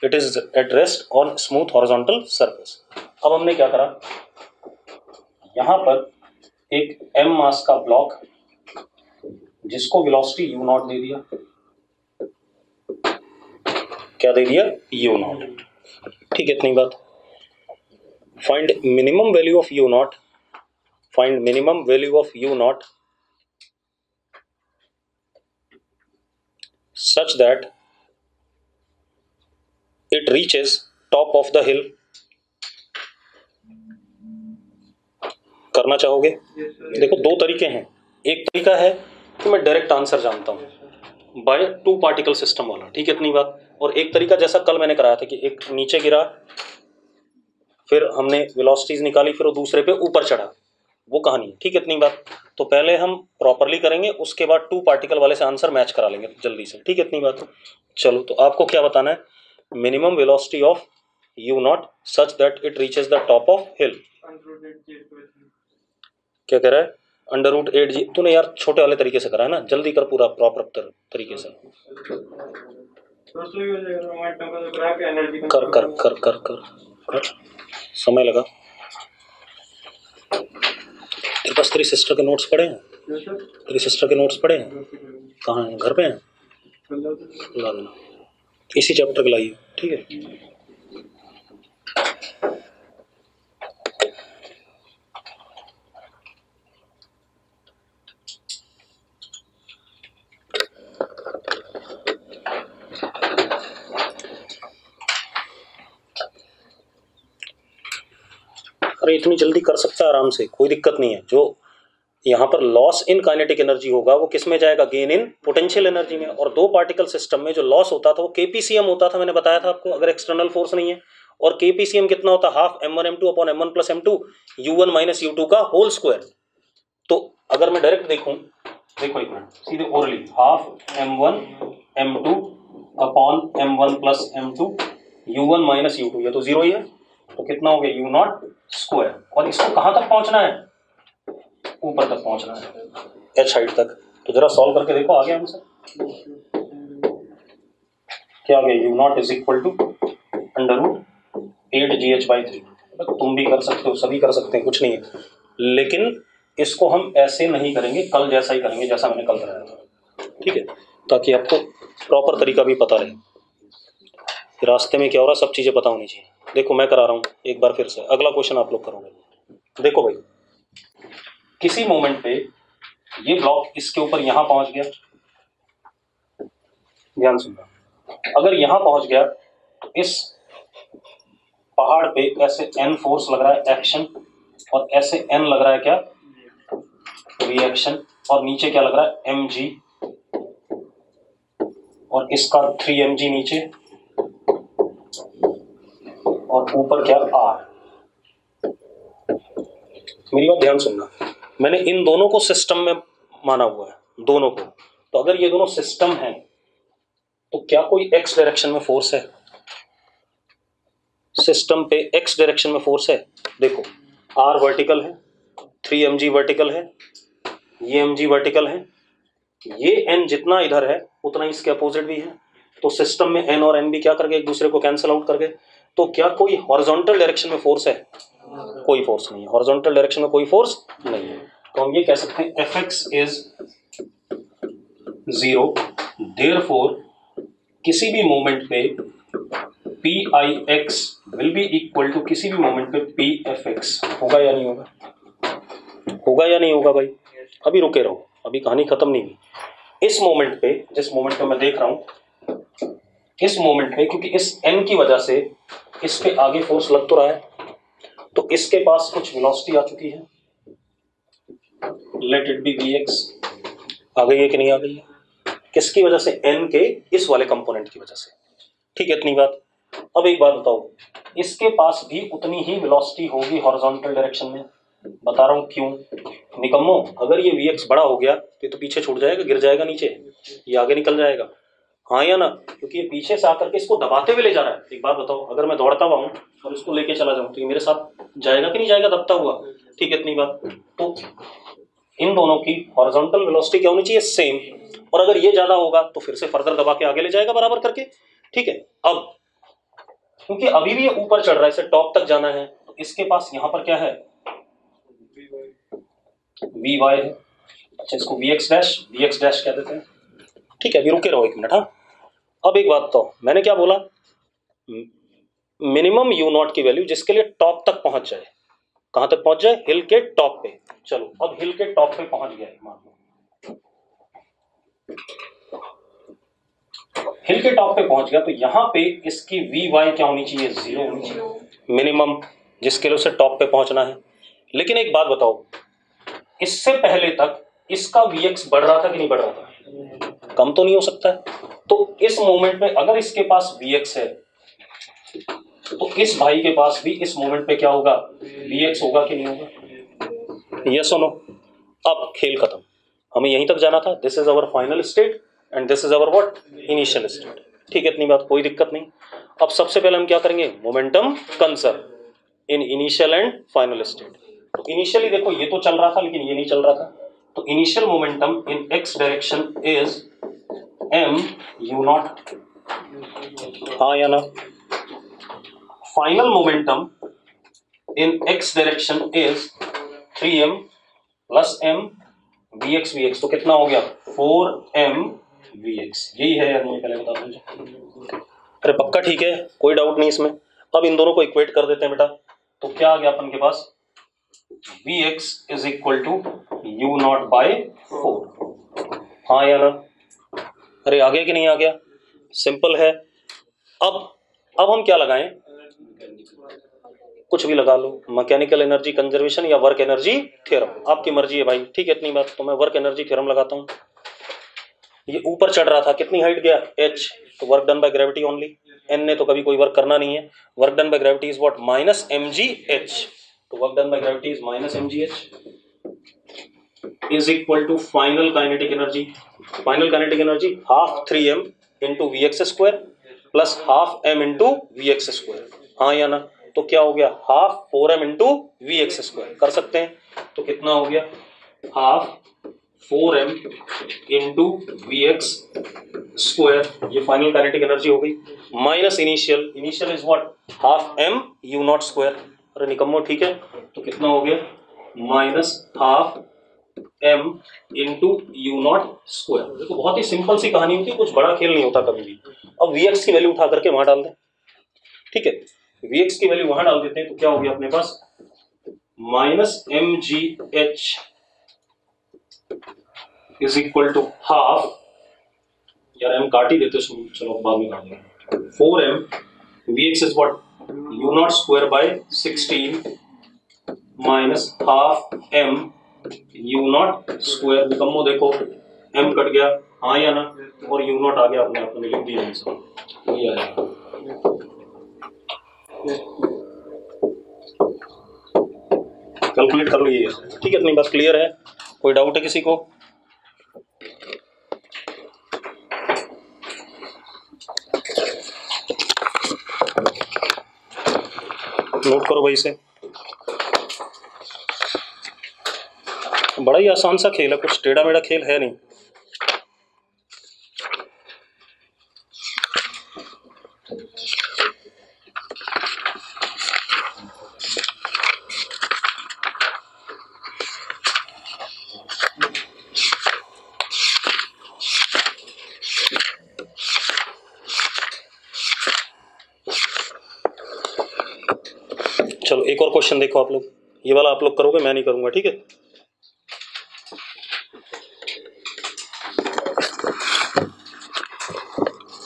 It is at rest on smooth horizontal surface. अब हमने क्या करा, यहां पर एक m मास का ब्लॉक जिसको वेलोसिटी u नॉट दे दिया, क्या दे दिया, u नॉट, ठीक है, इतनी बात। Find minimum value of u not, find minimum value of u not such that it reaches top of the hill। करना चाहोगे? देखो दो तरीके हैं, एक तरीका है कि मैं डायरेक्ट आंसर जानता हूं बाय 2 पार्टिकल सिस्टम वाला, ठीक है, इतनी बात। और एक तरीका जैसा कल मैंने कराया था कि एक नीचे गिरा, फिर हमने वेलोसिटीज निकाली, फिर वो दूसरे पे ऊपर चढ़ा, वो कहानी है, ठीक है, इतनी बात। तो पहले हम प्रॉपरली करेंगे, उसके बाद 2 पार्टिकल वाले से आंसर मैच करा लेंगे जल्दी से, ठीक है, इतनी बात। चलो, तो आपको क्या बताना है, minimum velocity of u naught such that it reaches the top of hill. क्या कह रहा है, √8g। तूने यार छोटे वाले तरीके से करा है ना, जल्दी कर पूरा प्रॉपर तरीके से कर कर कर कर कर कर समय लगा। तेरे पास तेरी सिस्टर के नोट्स पड़े हैं? तेरी सिस्टर के नोट्स पड़े हैं? कहाँ हैं, घर पे हैं? ला देना, इसी चैप्टर के लाइए, ठीक है। अरे इतनी जल्दी कर सकता है आराम से, कोई दिक्कत नहीं है। जो यहाँ पर लॉस इन काइनेटिक एनर्जी होगा वो किस में जाएगा, गेन इन पोटेंशियल एनर्जी में। और 2 पार्टिकल सिस्टम में जो लॉस होता था वो केपीसीएम होता था, मैंने बताया था आपको, अगर एक्सटर्नल फोर्स नहीं है। और केपीसीएम कितना होता है, half m1 m2 upon m1 plus m2 u1 minus u2 का होल स्क्वायर। तो अगर मैं डायरेक्ट देखूं, देखो एक मिनट सीधे orally, half m1 m2 upon m1 plus m2 u1 minus u2, ये तो जीरो ही है, तो कितना हो गया u नॉट स्क्वायर। और इसको कहां तक पहुंचना है, ऊपर तक पहुंचना है, h हाइट तक। तो जरा सॉल्व करके देखो, आ गया आंसर, क्या आ गया, u not is equal to √8gh/3। तुम भी कर सकते हो, सभी कर सकते हैं, कुछ नहीं है, लेकिन इसको हम ऐसे नहीं करेंगे, कल जैसा ही करेंगे जैसा मैंने कल कराया था, ठीक है, ताकि आपको प्रॉपर तरीका भी पता रहे, रास्ते में क्या हो रहा सब चीजें पता होनी चाहिए। देखो मैं करा रहा हूं एक बार फिर से, अगला क्वेश्चन आप लोग करोगे। देखो भाई, किसी मोमेंट पे ये ब्लॉक इसके ऊपर यहां पहुंच गया, ध्यान सुनना, अगर यहां पहुंच गया तो इस पहाड़ पे ऐसे n फोर्स लग रहा है एक्शन, और ऐसे n लग रहा है क्या, रिएक्शन, और नीचे क्या लग रहा है mg, और इसका 3mg नीचे, और ऊपर क्या r। मेरी बात ध्यान सुनना, मैंने इन दोनों को सिस्टम में माना हुआ है, दोनों को। तो अगर ये दोनों सिस्टम हैं तो क्या कोई x डायरेक्शन में फोर्स है, सिस्टम पे x डायरेक्शन में फोर्स है। देखो r वर्टिकल है, 3mg वर्टिकल है, ये mg वर्टिकल है, ये n जितना इधर है उतना इसके अपोजिट भी है, तो सिस्टम में n और n भी क्या कर गए, एक दूसरे को कैंसिल आउट कर गए। तो क्या कोई हॉरिजॉन्टल डायरेक्शन में फोर्स है, कोई फोर्स नहीं है, हॉरिजॉन्टल डायरेक्शन में कोई फोर्स नहीं है। तो हम ये कह सकते हैं Fx इज 0, देयरफॉर किसी भी मोमेंट पे Pix will be equal to किसी भी मोमेंट पे Pfx। होगा या नहीं होगा, होगा या नहीं होगा भाई, अभी रुके रहो, अभी कहानी खत्म नहीं हुई। इस मोमेंट पे, जिस मोमेंट पे मैं देख रहा हूं, इस मोमेंट पे, क्योंकि इस n की वजह से इस पे आगे फोर्स लग तो रहा है, तो इसके पास कुछ वेलोसिटी आ चुकी है, लेट इट बी Vx। आ गई है कि नहीं आ गई है, किसकी वजह से, n के इस वाले कंपोनेंट की वजह से, ठीक है, इतनी बात। अब एक बात बताओ, इसके पास भी उतनी ही वेलोसिटी होगी हॉरिजॉन्टल डायरेक्शन में, बता रहा हूं क्यों निकम्मो, अगर ये Vx बड़ा हो गया तो ये तो पीछे छूट जाएगा, गिर जाएगा नीचे, ये आगे निकल जाएगा, हाँ या ना, क्योंकि ये पीछे से आकर के इसको दबाते हुए ले जा रहा है। एक बात बताओ, अगर मैं दौड़ता हुआ हूं और इसको लेके चला जाऊं तो ये मेरे साथ जाएगा कि नहीं जाएगा दबता हुआ, ठीक है, इतनी बात। तो इन दोनों की हॉरिजॉन्टल वेलोसिटी क्या होनी चाहिए, सेम, और अगर ये ज्यादा होगा तो फिर से फर्दर दबा के आगे ले जाएगा बराबर करके, ठीक है। अब क्योंकि अभी भी ये ऊपर चढ़ रहा है, इसे टॉप तक जाना है, तो इसके पास यहां पर क्या है, Vy है, अच्छा इसको Vx डैश कह देते हैं, ठीक है। अभी रुके रहो एक मिनट, हाँ। अब एक बात तो, मैंने क्या बोला, मिनिमम u नॉट की वैल्यू जिसके लिए टॉप तक पहुंच जाए, कहां तक पहुंच जाए, हिल के टॉप पे। चलो अब हिल के टॉप पे पहुंच गया, मान लो हिल के टॉप पे पहुंच गया, तो यहां पे इसकी Vy क्या होनी चाहिए, 0 होनी चाहिए, मिनिमम जिसके लिए उसे टॉप पे पहुंचना है। लेकिन एक बात बताओ, इससे पहले तक इसका Vx बढ़ रहा था कि नहीं बढ़ रहा था, कम तो नहीं हो सकता है। तो इस मोमेंट में अगर इसके पास Vx है तो इस भाई के पास भी इस मोमेंट पे क्या होगा, Vx होगा कि नहीं होगा, यस और नो। अब खेल खत्म, हमें यहीं तक जाना था, this is our final state and this is our what, initial state, ठीक है, इतनी बात, कोई दिक्कत नहीं। अब सबसे पहले हम क्या करेंगे, momentum conserve in initial and final state. तो इनिशियली देखो ये तो चल रहा था लेकिन ये नहीं चल रहा था, तो initial momentum in x direction is m u not, हाँ या ना। Final momentum in x direction is 3m plus m vx, तो कितना हो गया, 4m vx, यही है या नहीं, पहले बता दो मुझे। अरे पक्का, ठीक है, कोई डाउट नहीं इसमें। अब इन दोनों को इक्वेट कर देते हैं बेटा, तो क्या आ गया अपन के पास, Vx is equal to u not by 4, हाँ या ना। अरे आ गया कि नहीं आ गया, सिंपल है। अब हम क्या लगाएं, कुछ भी लगा लो, मैकेनिकल एनर्जी कंजर्वेशन या वर्क एनर्जी थ्योरम, आपकी मर्जी है भाई, ठीक है, इतनी बात। तो मैं वर्क एनर्जी थ्योरम लगाता हूं, ये ऊपर चढ़ रहा था, कितनी हाइट गया h, तो work done by gravity only, n ने तो कभी कोई वर्क करना नहीं है, work done by gravity is what minus mgh, तो work done by gravity is minus mgh is equal to final kinetic energy, final kinetic energy half 3m into V X square plus half m into V X square, हाँ या ना, तो क्या हो गया half 4m into V X square, कर सकते हैं, तो कितना हो गया half 4m into V X square, ये फाइनल काइनेटिक एनर्जी हो गई, minus initial, initial is what half m U not square, अरे निकम्मो ठीक है, तो कितना हो गया minus half m into U not square. देखो बहुत ही सिंपल सी कहानी होती है, कुछ बड़ा खेल नहीं होता कभी भी। अब vx की वैल्यू उठा करके वहां डाल दें, ठीक है, vx की वैल्यू वहां डाल देते हैं, तो क्या हो गया अपने पास minus mgh is equal to half, यार m काट ही देते, चलो बाद में काट देंगे, 4m vx is what U not square by 16 minus half m U not square, निकम्मो देखो m कट गया, हाँ या ना, और यू नॉट आ गया, अपने आप में लिख दिया आंसर, वही आ जाएगा। कैलकुलेट कर लो ये, ठीक है, इतनी बात क्लियर है, कोई डाउट है किसी को? नोट करो भाई से, बड़ा ही आसान सा खेल है, कुछ टेढ़ा मेढ़ा खेल है नहीं। चलो एक और क्वेश्चन देखो आप लोग, ये वाला आप लोग करोगे, मैं नहीं करूंगा, ठीक है।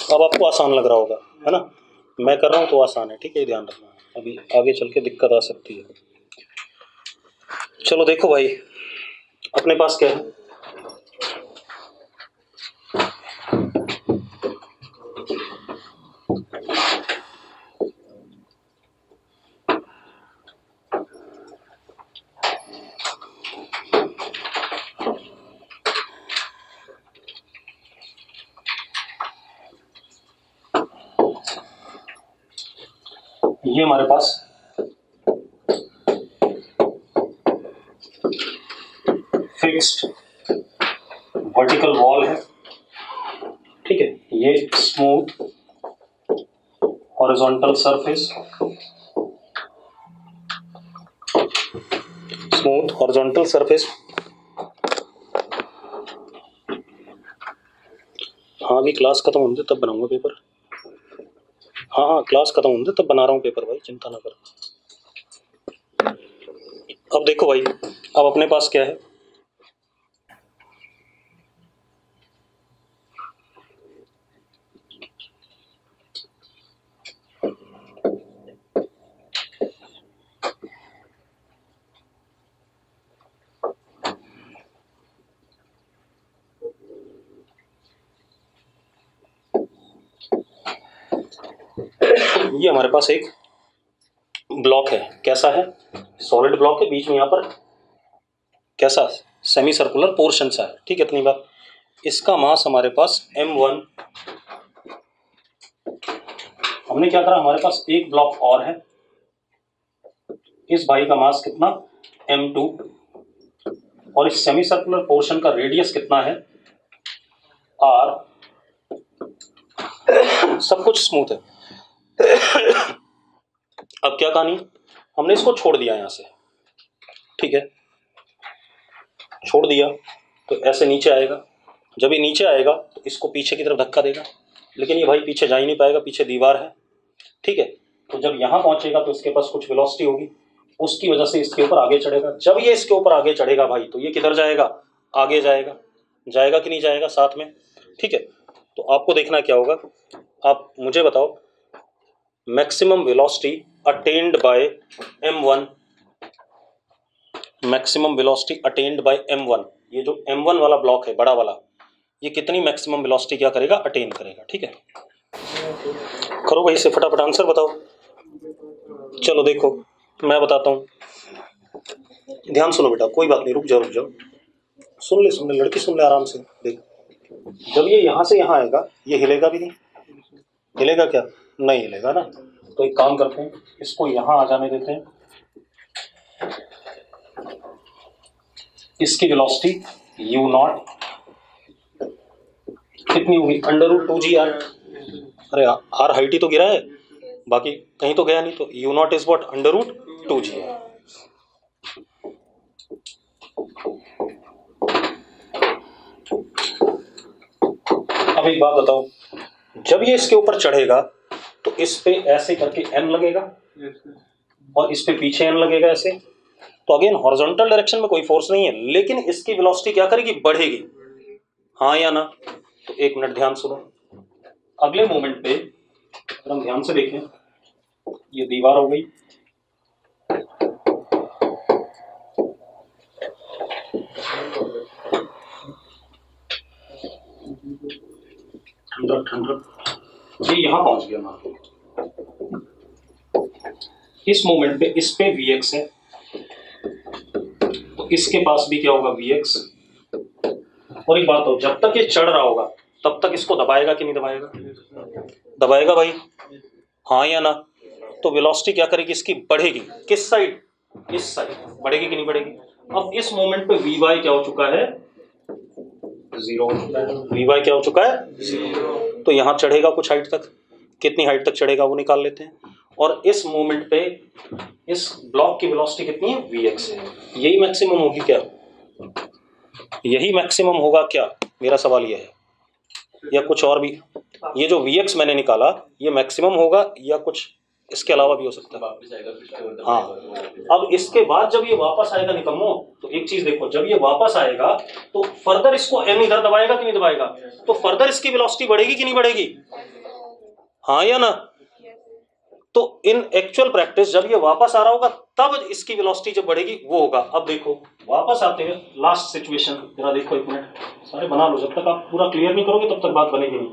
अब आपको आसान लग रहा होगा, है ना, मैं कर रहा हूं तो आसान है, ठीक है, ध्यान रखना, अभी आगे चल के दिक्कत आ सकती है। चलो देखो भाई, अपने पास क्या है, ये हमारे पास फिक्स्ड वर्टिकल वॉल है, ठीक है, ये smooth horizontal surface, smooth horizontal surface, हाँ अभी क्लास खत्म होने दे तब बनाऊंगा पेपर, हाँ हाँ क्लास खत्म होने दे तब बना रहा हूँ पेपर भाई, चिंता ना कर। अब देखो भाई, अब अपने पास क्या है, ये हमारे पास एक ब्लॉक है, कैसा है, सॉलिड ब्लॉक है, बीच में यहाँ पर कैसा सेमी सर्कुलर पोर्शन सा है, ठीक है, इतनी बात। इसका मास हमारे पास m1, हमने क्या करा, हमारे पास एक ब्लॉक और है, इस भाई का मास कितना m2, और इस सेमी सर्कुलर पोर्शन का रेडियस कितना है r, सब कुछ स्मूथ है। अब क्या कहानी, हमने इसको छोड़ दिया यहाँ से, ठीक है, छोड़ दिया तो ऐसे नीचे आएगा, जब ये नीचे आएगा तो इसको पीछे की तरफ धक्का देगा, लेकिन ये भाई पीछे जा ही नहीं पाएगा, पीछे दीवार है, ठीक है, तो जब यहाँ पहुंचेगा तो इसके पास कुछ वेलोसिटी होगी, उसकी वजह से इसके ऊपर आगे चढ़ेगा, जब ये इसके ऊपर आगे चढ़ेगा भाई तो ये किधर जाएगा, आगे जाएगा, जाएगा कि नहीं जाएगा साथ में, ठीक है। तो आपको देखना क्या होगा, आप मुझे बताओ maximum velocity attend bye m1, maximum velocity attend bye m1, ये जो m1 वाला ब्लॉक है बड़ा वाला, ये कितनी मैक्सिमम वेलोसिटी क्या करेगा, अटेन करेगा। ठीक है, करो भाई से फटाफट आंसर बताओ। चलो देखो मैं बताता हूँ, ध्यान सुनो बेटा, कोई बात नहीं, रुक जाओ रुक जाओ, सुन ले लड़की, सुन ले आराम से। देख, जब ये यहाँ से यहाँ आएगा ये हिलेगा भी नहीं, हिलेगा क्या, नहीं हिलेगा ना। तो एक काम करते हैं, इसको यहाँ आ जाने देते हैं, इसकी वेलोसिटी u नॉट कितनी होगी, √2g r। अरे r हाइट ही तो गिरा है, बाकी कहीं तो गया नहीं, तो u not is what, √2g r। अब एक बात बताओ, जब ये इसके ऊपर चढ़ेगा तो इस पे ऐसे करके n लगेगा और इस पे पीछे n लगेगा ऐसे। तो अगेन हॉरिजॉन्टल डायरेक्शन में कोई फोर्स नहीं है, लेकिन इसकी वेलोसिटी क्या करेगी, बढ़ेगी, हाँ या ना। तो एक मिनट ध्यान सुनो, अगले मोमेंट पे अगर हम ध्यान से देखें, ये दीवार हो गई, ये यहां पहुंच गया मान लो, इस मोमेंट पे इस पे Vx है, तो इसके पास भी क्या होगा, Vx। और एक बात हो, जब तक ये चढ़ रहा होगा तब तक इसको दबाएगा कि नहीं दबाएगा, दबाएगा भाई, हाँ या ना। तो वेलोसिटी क्या करेगी, इसकी बढ़ेगी, किस साइड, इस साइड, बढ़ेगी कि नहीं बढ़ेगी। अब इस मोमेंट पे Vy क्या हो चुका है, 0 हो चुका है, Vy क्या हो चुका है, 0। तो यहाँ चढ़ेगा कुछ हाइट तक, कितनी हाइट तक चढ़ेगा वो निकाल लेते हैं। और इस मोमेंट पे इस ब्लॉक की वेलोसिटी कितनी है, Vx है। यही मैक्सिमम होगी क्या, यही मैक्सिमम होगा क्या, मेरा सवाल यह है, या कुछ और भी। ये जो Vx मैंने निकाला ये मैक्सिमम होगा या कुछ इसके अलावा भी हो सकता है। हाँ, अब इसके बाद जब ये वापस आएगा निकम्मो, तो एक चीज देखो, जब ये वापस आएगा तो फर्दर इसको n इधर दबाएगा कि नहीं दबाएगा, तो फर्दर इसकी वेलोसिटी बढ़ेगी कि नहीं बढ़ेगी, हाँ या ना। तो इन एक्चुअल प्रैक्टिस जब ये वापस आ रहा होगा तब इसकी वेलोसिटी जब बढ़ेगी वो होगा। अब देखो वापस आते हैं लास्ट सिचुएशन, जरा देखो एक मिनट, सारे बना लो, जब तक आप पूरा क्लियर नहीं करोगे तब तक बात बनेगी नहीं।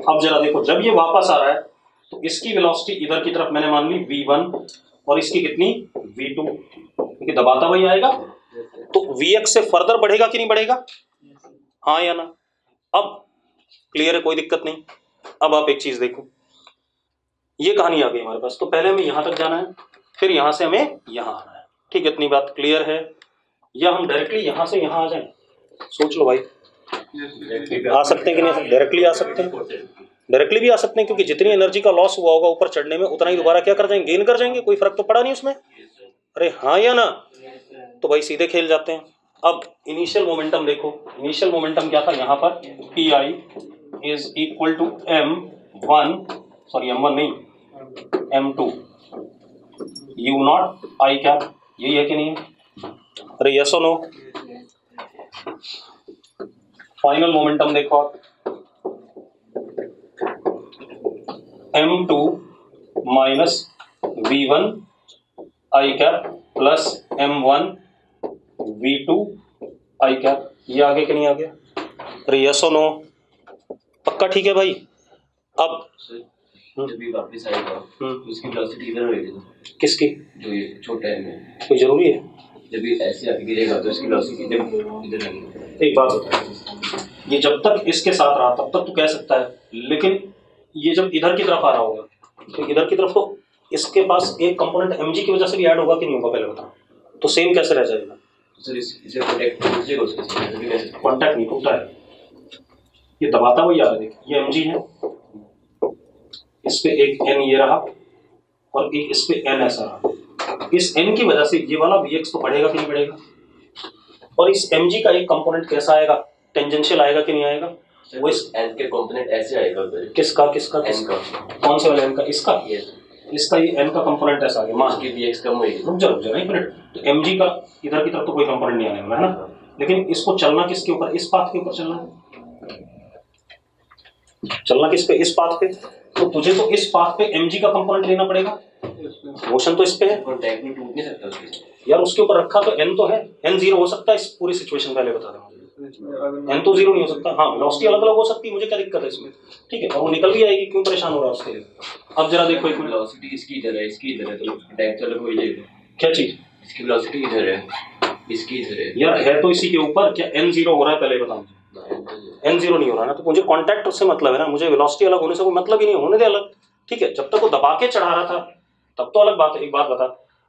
अब जरा देखो, जब ये वापस आ रहा है तो इसकी वेलोसिटी इधर की तरफ मैंने मान ली v1 और इसकी कितनी v2, क्योंकि दबाता वही आएगा, तो vx से फर्दर बढ़ेगा कि नहीं बढ़ेगा, हाँ या ना। अब क्लियर है, कोई दिक्कत नहीं। अब आप एक चीज देखो, ये कहानी आ गई हमारे पास, तो पहले हमें यहां तक जाना है, फिर यहां से हमें यहां आना है, ठीक है, इतनी बात क्लियर है। या हम डायरेक्टली यहां से यहां आ जाएं, सोच लो भाई, आ सकते हैं कि नहीं, डायरेक्टली आ सकते हैं, डायरेक्टली भी आ सकते हैं, क्योंकि जितनी एनर्जी का लॉस हुआ होगा ऊपर चढ़ने में उतना ही दोबारा क्या कर जाएंगे, गेन कर जाएंगे, कोई फर्क तो पड़ा नहीं उसमें, अरे हाँ या ना। तो भाई सीधे खेल जाते हैं। अब इनिशियल मोमेंटम देखो, इनिशियल मोमेंटम क्या था, यहाँ पर Pi is equal to m1, sorry m1 नहीं m2 u not I cap, यही है कि नहीं, अरे यस और नो। फाइनल मोमेंटम देखो आप, m2 minus v1 I cap plus m1 v2 I cap, ये आगे कि नहीं आ गया, अरे यस और नो, पक्का ठीक है भाई। अब जब ये वापस आएगा तो इसकी वेलोसिटी इधर होगी, किसकी, जो ये छोटा है, कोई जरूरी है, जब ये ऐसे आगे गिरेगा तो इसकी वेलोसिटी इधर लगेगी। एक बात बता, ये जब तक इसके साथ रहा तब तक तो कह सकता है, लेकिन ये जब इधर की तरफ आ रहा होगा तो इधर की तरफ तो इसके पास एक कंपोनेंट mg की वजह से भी ऐड होगा कि नहीं होगा, पहले बता, तो सेम कैसे रह जाएगा, सर इसे कॉन्टैक्ट नहीं टूटा है, ये दबाता हुआ याद है, देख ये mg है, इस पे एक n ये रहा और एक इस पे n ऐसा रहा, इस n की वजह से ये वाला Vx तो बढ़ेगा कि नहीं बढ़ेगा, और इस mg का एक कंपोनेंट कैसा आएगा, टेंजेंशियल आएगा कि नहीं आएगा, वो इस n के कंपोनेंट ऐसे आएगा उधर, किसका किसका n का, कौन से वाले n का, इसका, इसका ये n का कंपोनेंट ऐसा आ गया, मान की Vx कम होगी, रुक जा एक मिनट, तो mg का इधर की तरफ तो कोई कंपोनेंट नहीं आने वाला है ना, लेकिन इसको चलना किसके ऊपर, इस पाथ के ऊपर चलना है, चलना किस पे, इस पाथ पे, तो तुझे तो इस पाथ पे mg का कंपोनेंट लेना पड़ेगा, मोशन तो इस पे है कॉन्टैक्ट में टूट नहीं सकता उसके साथ। यार, उसके ऊपर रखा तो n तो है, n 0 हो सकता है इस पूरी सिचुएशन, पहले बता दें मुझे, n तो 0 नहीं हो सकता। हाँ, वेलोसिटी अलग अलग हो सकती है, मुझे क्या दिक्कत है इसमें, ठीक है, और वो निकल भी आएगी, क्यों परेशान हो रहा है उसके लिए। अब जरा देखो एक मिनट, वेलोसिटी इसकी इधर है, इसकी इधर है, तो कॉन्टैक्ट अलग हो जाएगा। क्या चीज, इसकी वेलोसिटी इधर है, इसकी इधर है यार है तो इसी के ऊपर, क्या n 0 हो रहा है पहले बताओ, n 0 नहीं हो रहा ना, तो मुझे कॉन्टैक्ट उससे मतलब है ना, मुझे वेलोसिटी अलग होने से कोई मतलब ही नहीं, होने दे अलग, ठीक है, जब तक वो दबा के चढ़ा रहा था तब तो अलग बात है। एक बात बता,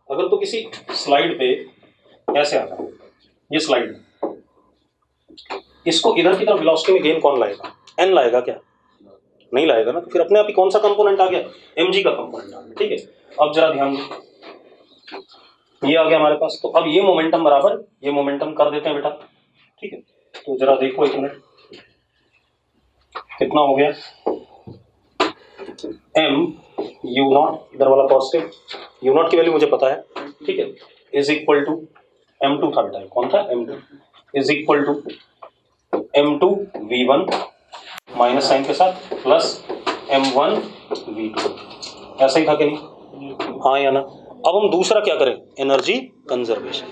अगर तो किसी स्लाइड पे ऐसे आता, ये स्लाइड, इसको इधर की तरफ वेलोसिटी में गेन कौन लाएगा, n लाएगा क्या, नहीं लाएगा ना, तो फिर अपने आप ही कौन सा कंपोनेंट आ गया, mg का कंपोनेंट आ गया, ठीक है। अब जरा ध्यान दो, ये आ गया हमारे पास, तो अब ये मोमेंटम बराबर ये मोमेंटम कर देते हैं बेटा, ठीक है। तो जरा देखो एक मिनट, कितना हो गया, m u नॉट, इधर वाला पॉजिटिव, u नॉट की वैल्यू मुझे पता है, ठीक है, इज इक्वल टू m2 था बेटा, कौन था, m2 is equal to m2 v1 minus sign के साथ प्लस m1 v2, ऐसा ही था कि नहीं, हाँ या ना। अब हम दूसरा क्या करें, एनर्जी कंजर्वेशन,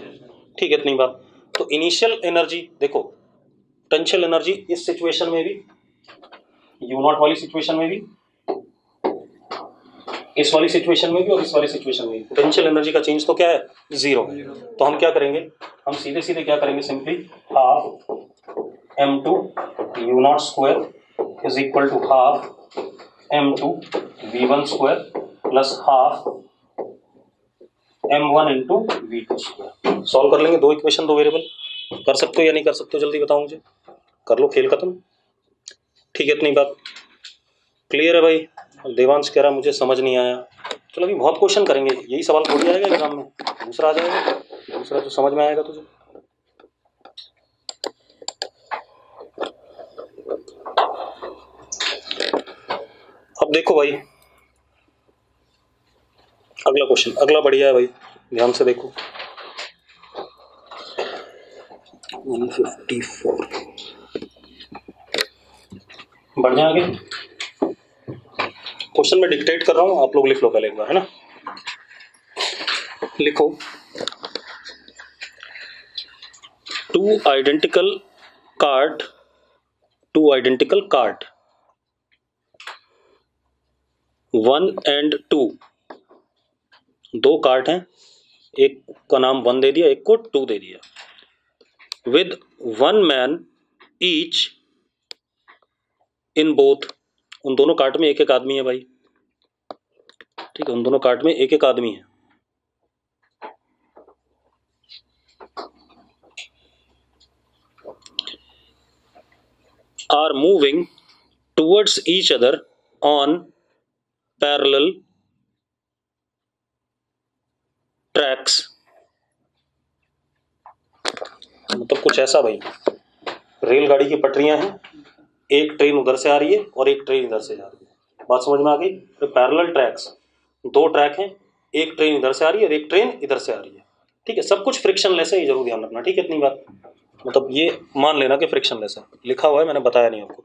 ठीक है, इतनी बात। तो इनिशियल एनर्जी देखो, पोटेंशियल एनर्जी इस सिचुएशन में भी, यू नॉट वाली सिचुएशन में भी, इस वाली सिचुएशन में भी और इस वाली सिचुएशन में भी पोटेंशियल एनर्जी का चेंज तो क्या है, 0 है। तो हम क्या करेंगे, हम सीधे सीधे क्या करेंगे, simply half m2 u not square is equal to half m2 v1 square plus half m1 into v2 square. Solve कर लेंगे, दो इक्वेशन, दो वेरिएबल, कर सकते हो या नहीं कर सकते हो, जल्दी बताओ मुझे, कर लो, खेल खत्म, ठीक है, इतनी बात क्लियर है भाई। देवांश कह रहा मुझे समझ नहीं आया, चलो अभी बहुत क्वेश्चन करेंगे, यही सवाल थोड़ी आएगा एग्जाम में, दूसरा आ जाएगा, दूसरा तो समझ में आएगा तुझे। अब देखो भाई, अगला क्वेश्चन, अगला बढ़िया है भाई, ध्यान से देखो, 154, बढ़िया आगे, क्वेश्चन में डिक्टेट कर रहा हूं, आप लोग लिख लो पहले एक बार, है ना, लिखो, टू आइडेंटिकल कार्ड 1 and 2, दो कार्ड हैं, एक का नाम 1 दे दिया, एक को 2 दे दिया, with 1 man each in both, उन दोनों कार्ड में एक एक आदमी है भाई, ठीक है, उन दोनों कार्ड में एक एक आदमी है। Are moving towards each other on parallel tracks, मतलब कुछ ऐसा भाई, रेलगाड़ी की पटरियां हैं, एक ट्रेन उधर से आ रही है और एक ट्रेन इधर से जा रही है, बात समझ में आ गई। तो पैरेलल ट्रैक्स, दो ट्रैक हैं, एक ट्रेन इधर से आ रही है और एक ट्रेन इधर से आ रही है, ठीक है, सब कुछ फ्रिक्शनलेस है, ये जरूर ध्यान रखना, ठीक है, इतनी बात, मतलब ये मान लेना कि फ्रिक्शनलेस है, लिखा हुआ है, मैंने बताया नहीं आपको।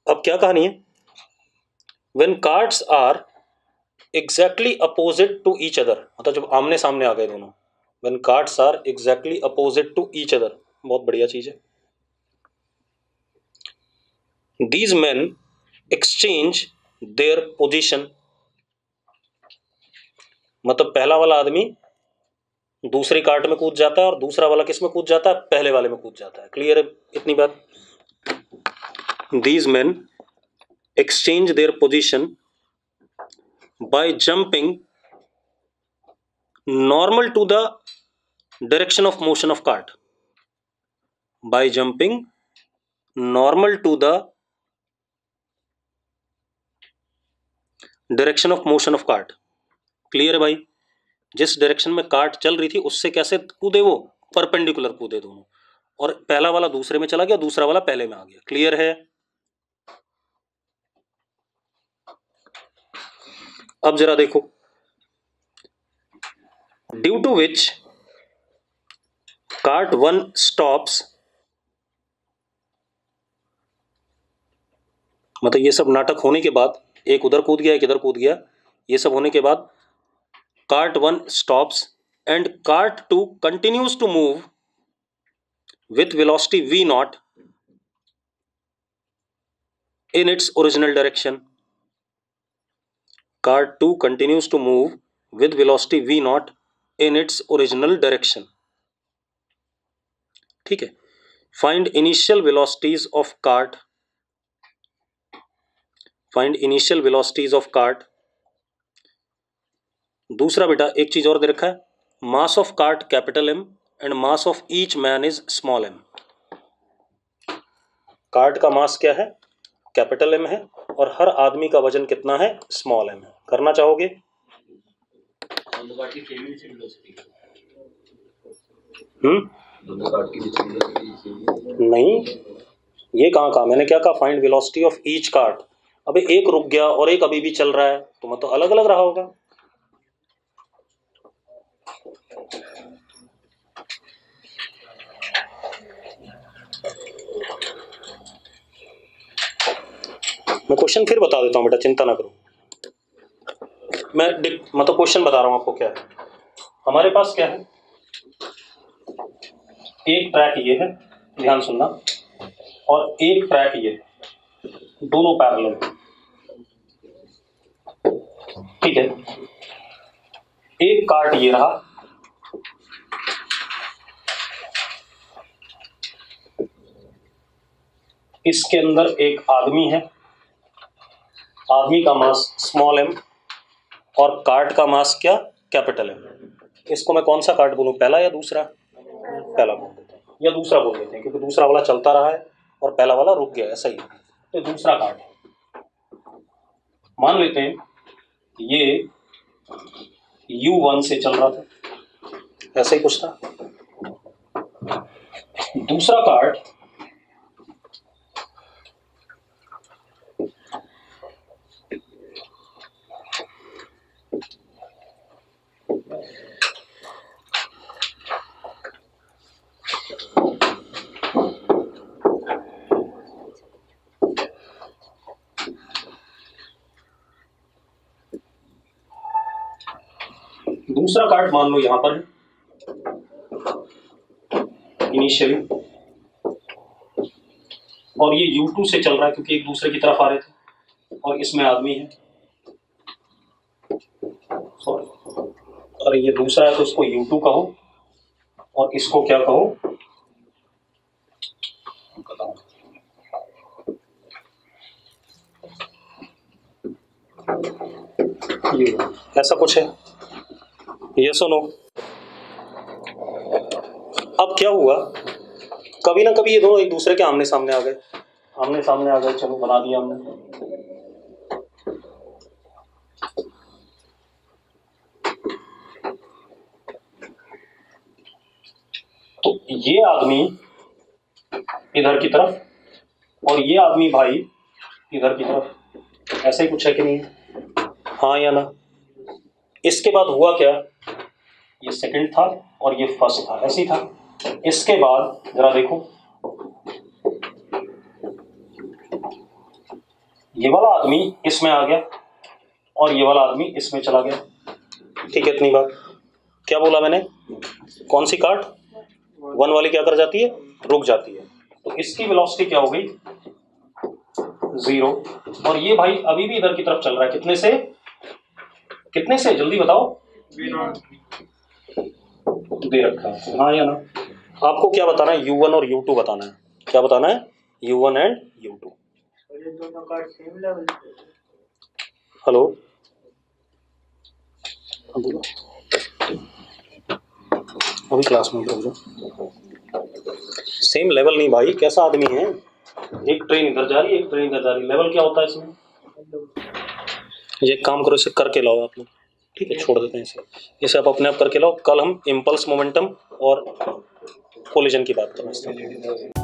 अब क्या कहानी है, when cards are exactly opposite to each other, मतलब जब आमने सामने आ गए दोनों, when cards are exactly opposite to each other, बहुत बढ़िया चीज है। These men exchange their position, मतलब पहला वाला आदमी दूसरी कार्ट में कूद जाता है और दूसरा वाला किस में कूद जाता है, पहले वाले में कूद जाता है, क्लियर है इतनी बात। These men exchange their position by jumping normal to the direction of motion of cart, by jumping normal to the direction of motion of cart, clear है भाई, जिस डायरेक्शन में कार्ट चल रही थी उससे कैसे कूदे, वो परपेंडिकुलर कूदे दोनों, और पहला वाला दूसरे में चला गया, दूसरा वाला पहले में आ गया, क्लियर है। अब जरा देखो, due to which cart 1 stops, मतलब ये सब नाटक होने के बाद एक उधर कूद गया एक इधर कूद गया, ये सब होने के बाद cart 1 stops and cart 2 continues to move with velocity v naught in its original direction. Cart 2 continues to move with velocity v naught in its original direction. ठीक है, find initial velocities of cart. Find initial velocities of cart. दूसरा बेटा एक चीज और दे रखा है, mass of cart capital M and mass of each man is small M. Cart का मास क्या है, कैपिटल एम है, और हर आदमी का वजन कितना है, स्मॉल एम है. करना चाहोगे? नहीं, ये कहाँ कहा मैंने, क्या कहा, find velocity of each cart. अबे एक रुक गया और एक अभी भी चल रहा है, तो मतलब अलग अलग रहा होगा. मैं क्वेश्चन फिर बता देता हूं बेटा, चिंता ना करो. मैं मतलब क्वेश्चन बता रहा हूं आपको क्या है. हमारे पास क्या है, एक ट्रैक ये है, ध्यान सुनना, और एक ट्रैक ये है, दोनों पैरेलल. ठीक है, एक कार्ट ये रहा, इसके अंदर एक आदमी है, आदमी का मास स्मॉल एम और कार्ट का मास क्या, कैपिटल एम. इसको मैं कौन सा कार्ट बोलूं, पहला या दूसरा? पहला बोल देते हैं या दूसरा बोल देते हैं, क्योंकि दूसरा वाला चलता रहा है और पहला वाला रुक गया, ऐसा ही. तो दूसरा कार्ट है, मान लेते हैं ये U1 से चल रहा था, ऐसा ही कुछ था. दूसरा कार्ट दूसरा कार्ट मान लो यहां पर इनिशियली, और ये U2 से चल रहा है क्योंकि एक दूसरे की तरफ आ रहे थे, और इसमें आदमी है, सॉरी, अरे ये दूसरा है तो इसको U2 कहो और इसको क्या कहो, ये ऐसा कुछ है. ये सुनो, अब क्या हुआ, कभी ना कभी ये दोनों एक दूसरे के आमने सामने आ गए, आमने सामने आ गए, चलो बना दिया हमने. तो ये आदमी इधर की तरफ और ये आदमी भाई इधर की तरफ, ऐसा ही कुछ है कि नहीं, हाँ या ना? इसके बाद हुआ क्या, ये सेकंड था और ये फर्स्ट था, ऐसे ही था. इसके बाद जरा देखो, ये वाला आदमी इसमें आ गया और ये वाला आदमी इसमें चला गया. ठीक है, इतनी बात. क्या बोला मैंने, कौन सी कार्ट, 1 वाली क्या कर जाती है, रुक जाती है. तो इसकी वेलोसिटी क्या हो गई, 0. और ये भाई अभी भी इधर की तरफ चल रहा है, कितने से, कितने से, जल्दी बताओ, दे रखा है, हाँ या ना? आपको क्या बताना है, U1 और U2 बताना है. क्या बताना है, U1 एंड U2. हेलो, अभी क्लास में सेम लेवल नहीं भाई, कैसा आदमी है, एक ट्रेन इधर जा रही है, एक ट्रेन इधर जा रही है, लेवल क्या होता है इसमें? ये काम करो, इसे करके लाओ आप लोग. ठीक है, छोड़ देते हैं इसे आप अपने आप करके लाओ. कल हम इम्पल्स मोमेंटम और कोलिजन की बात करें.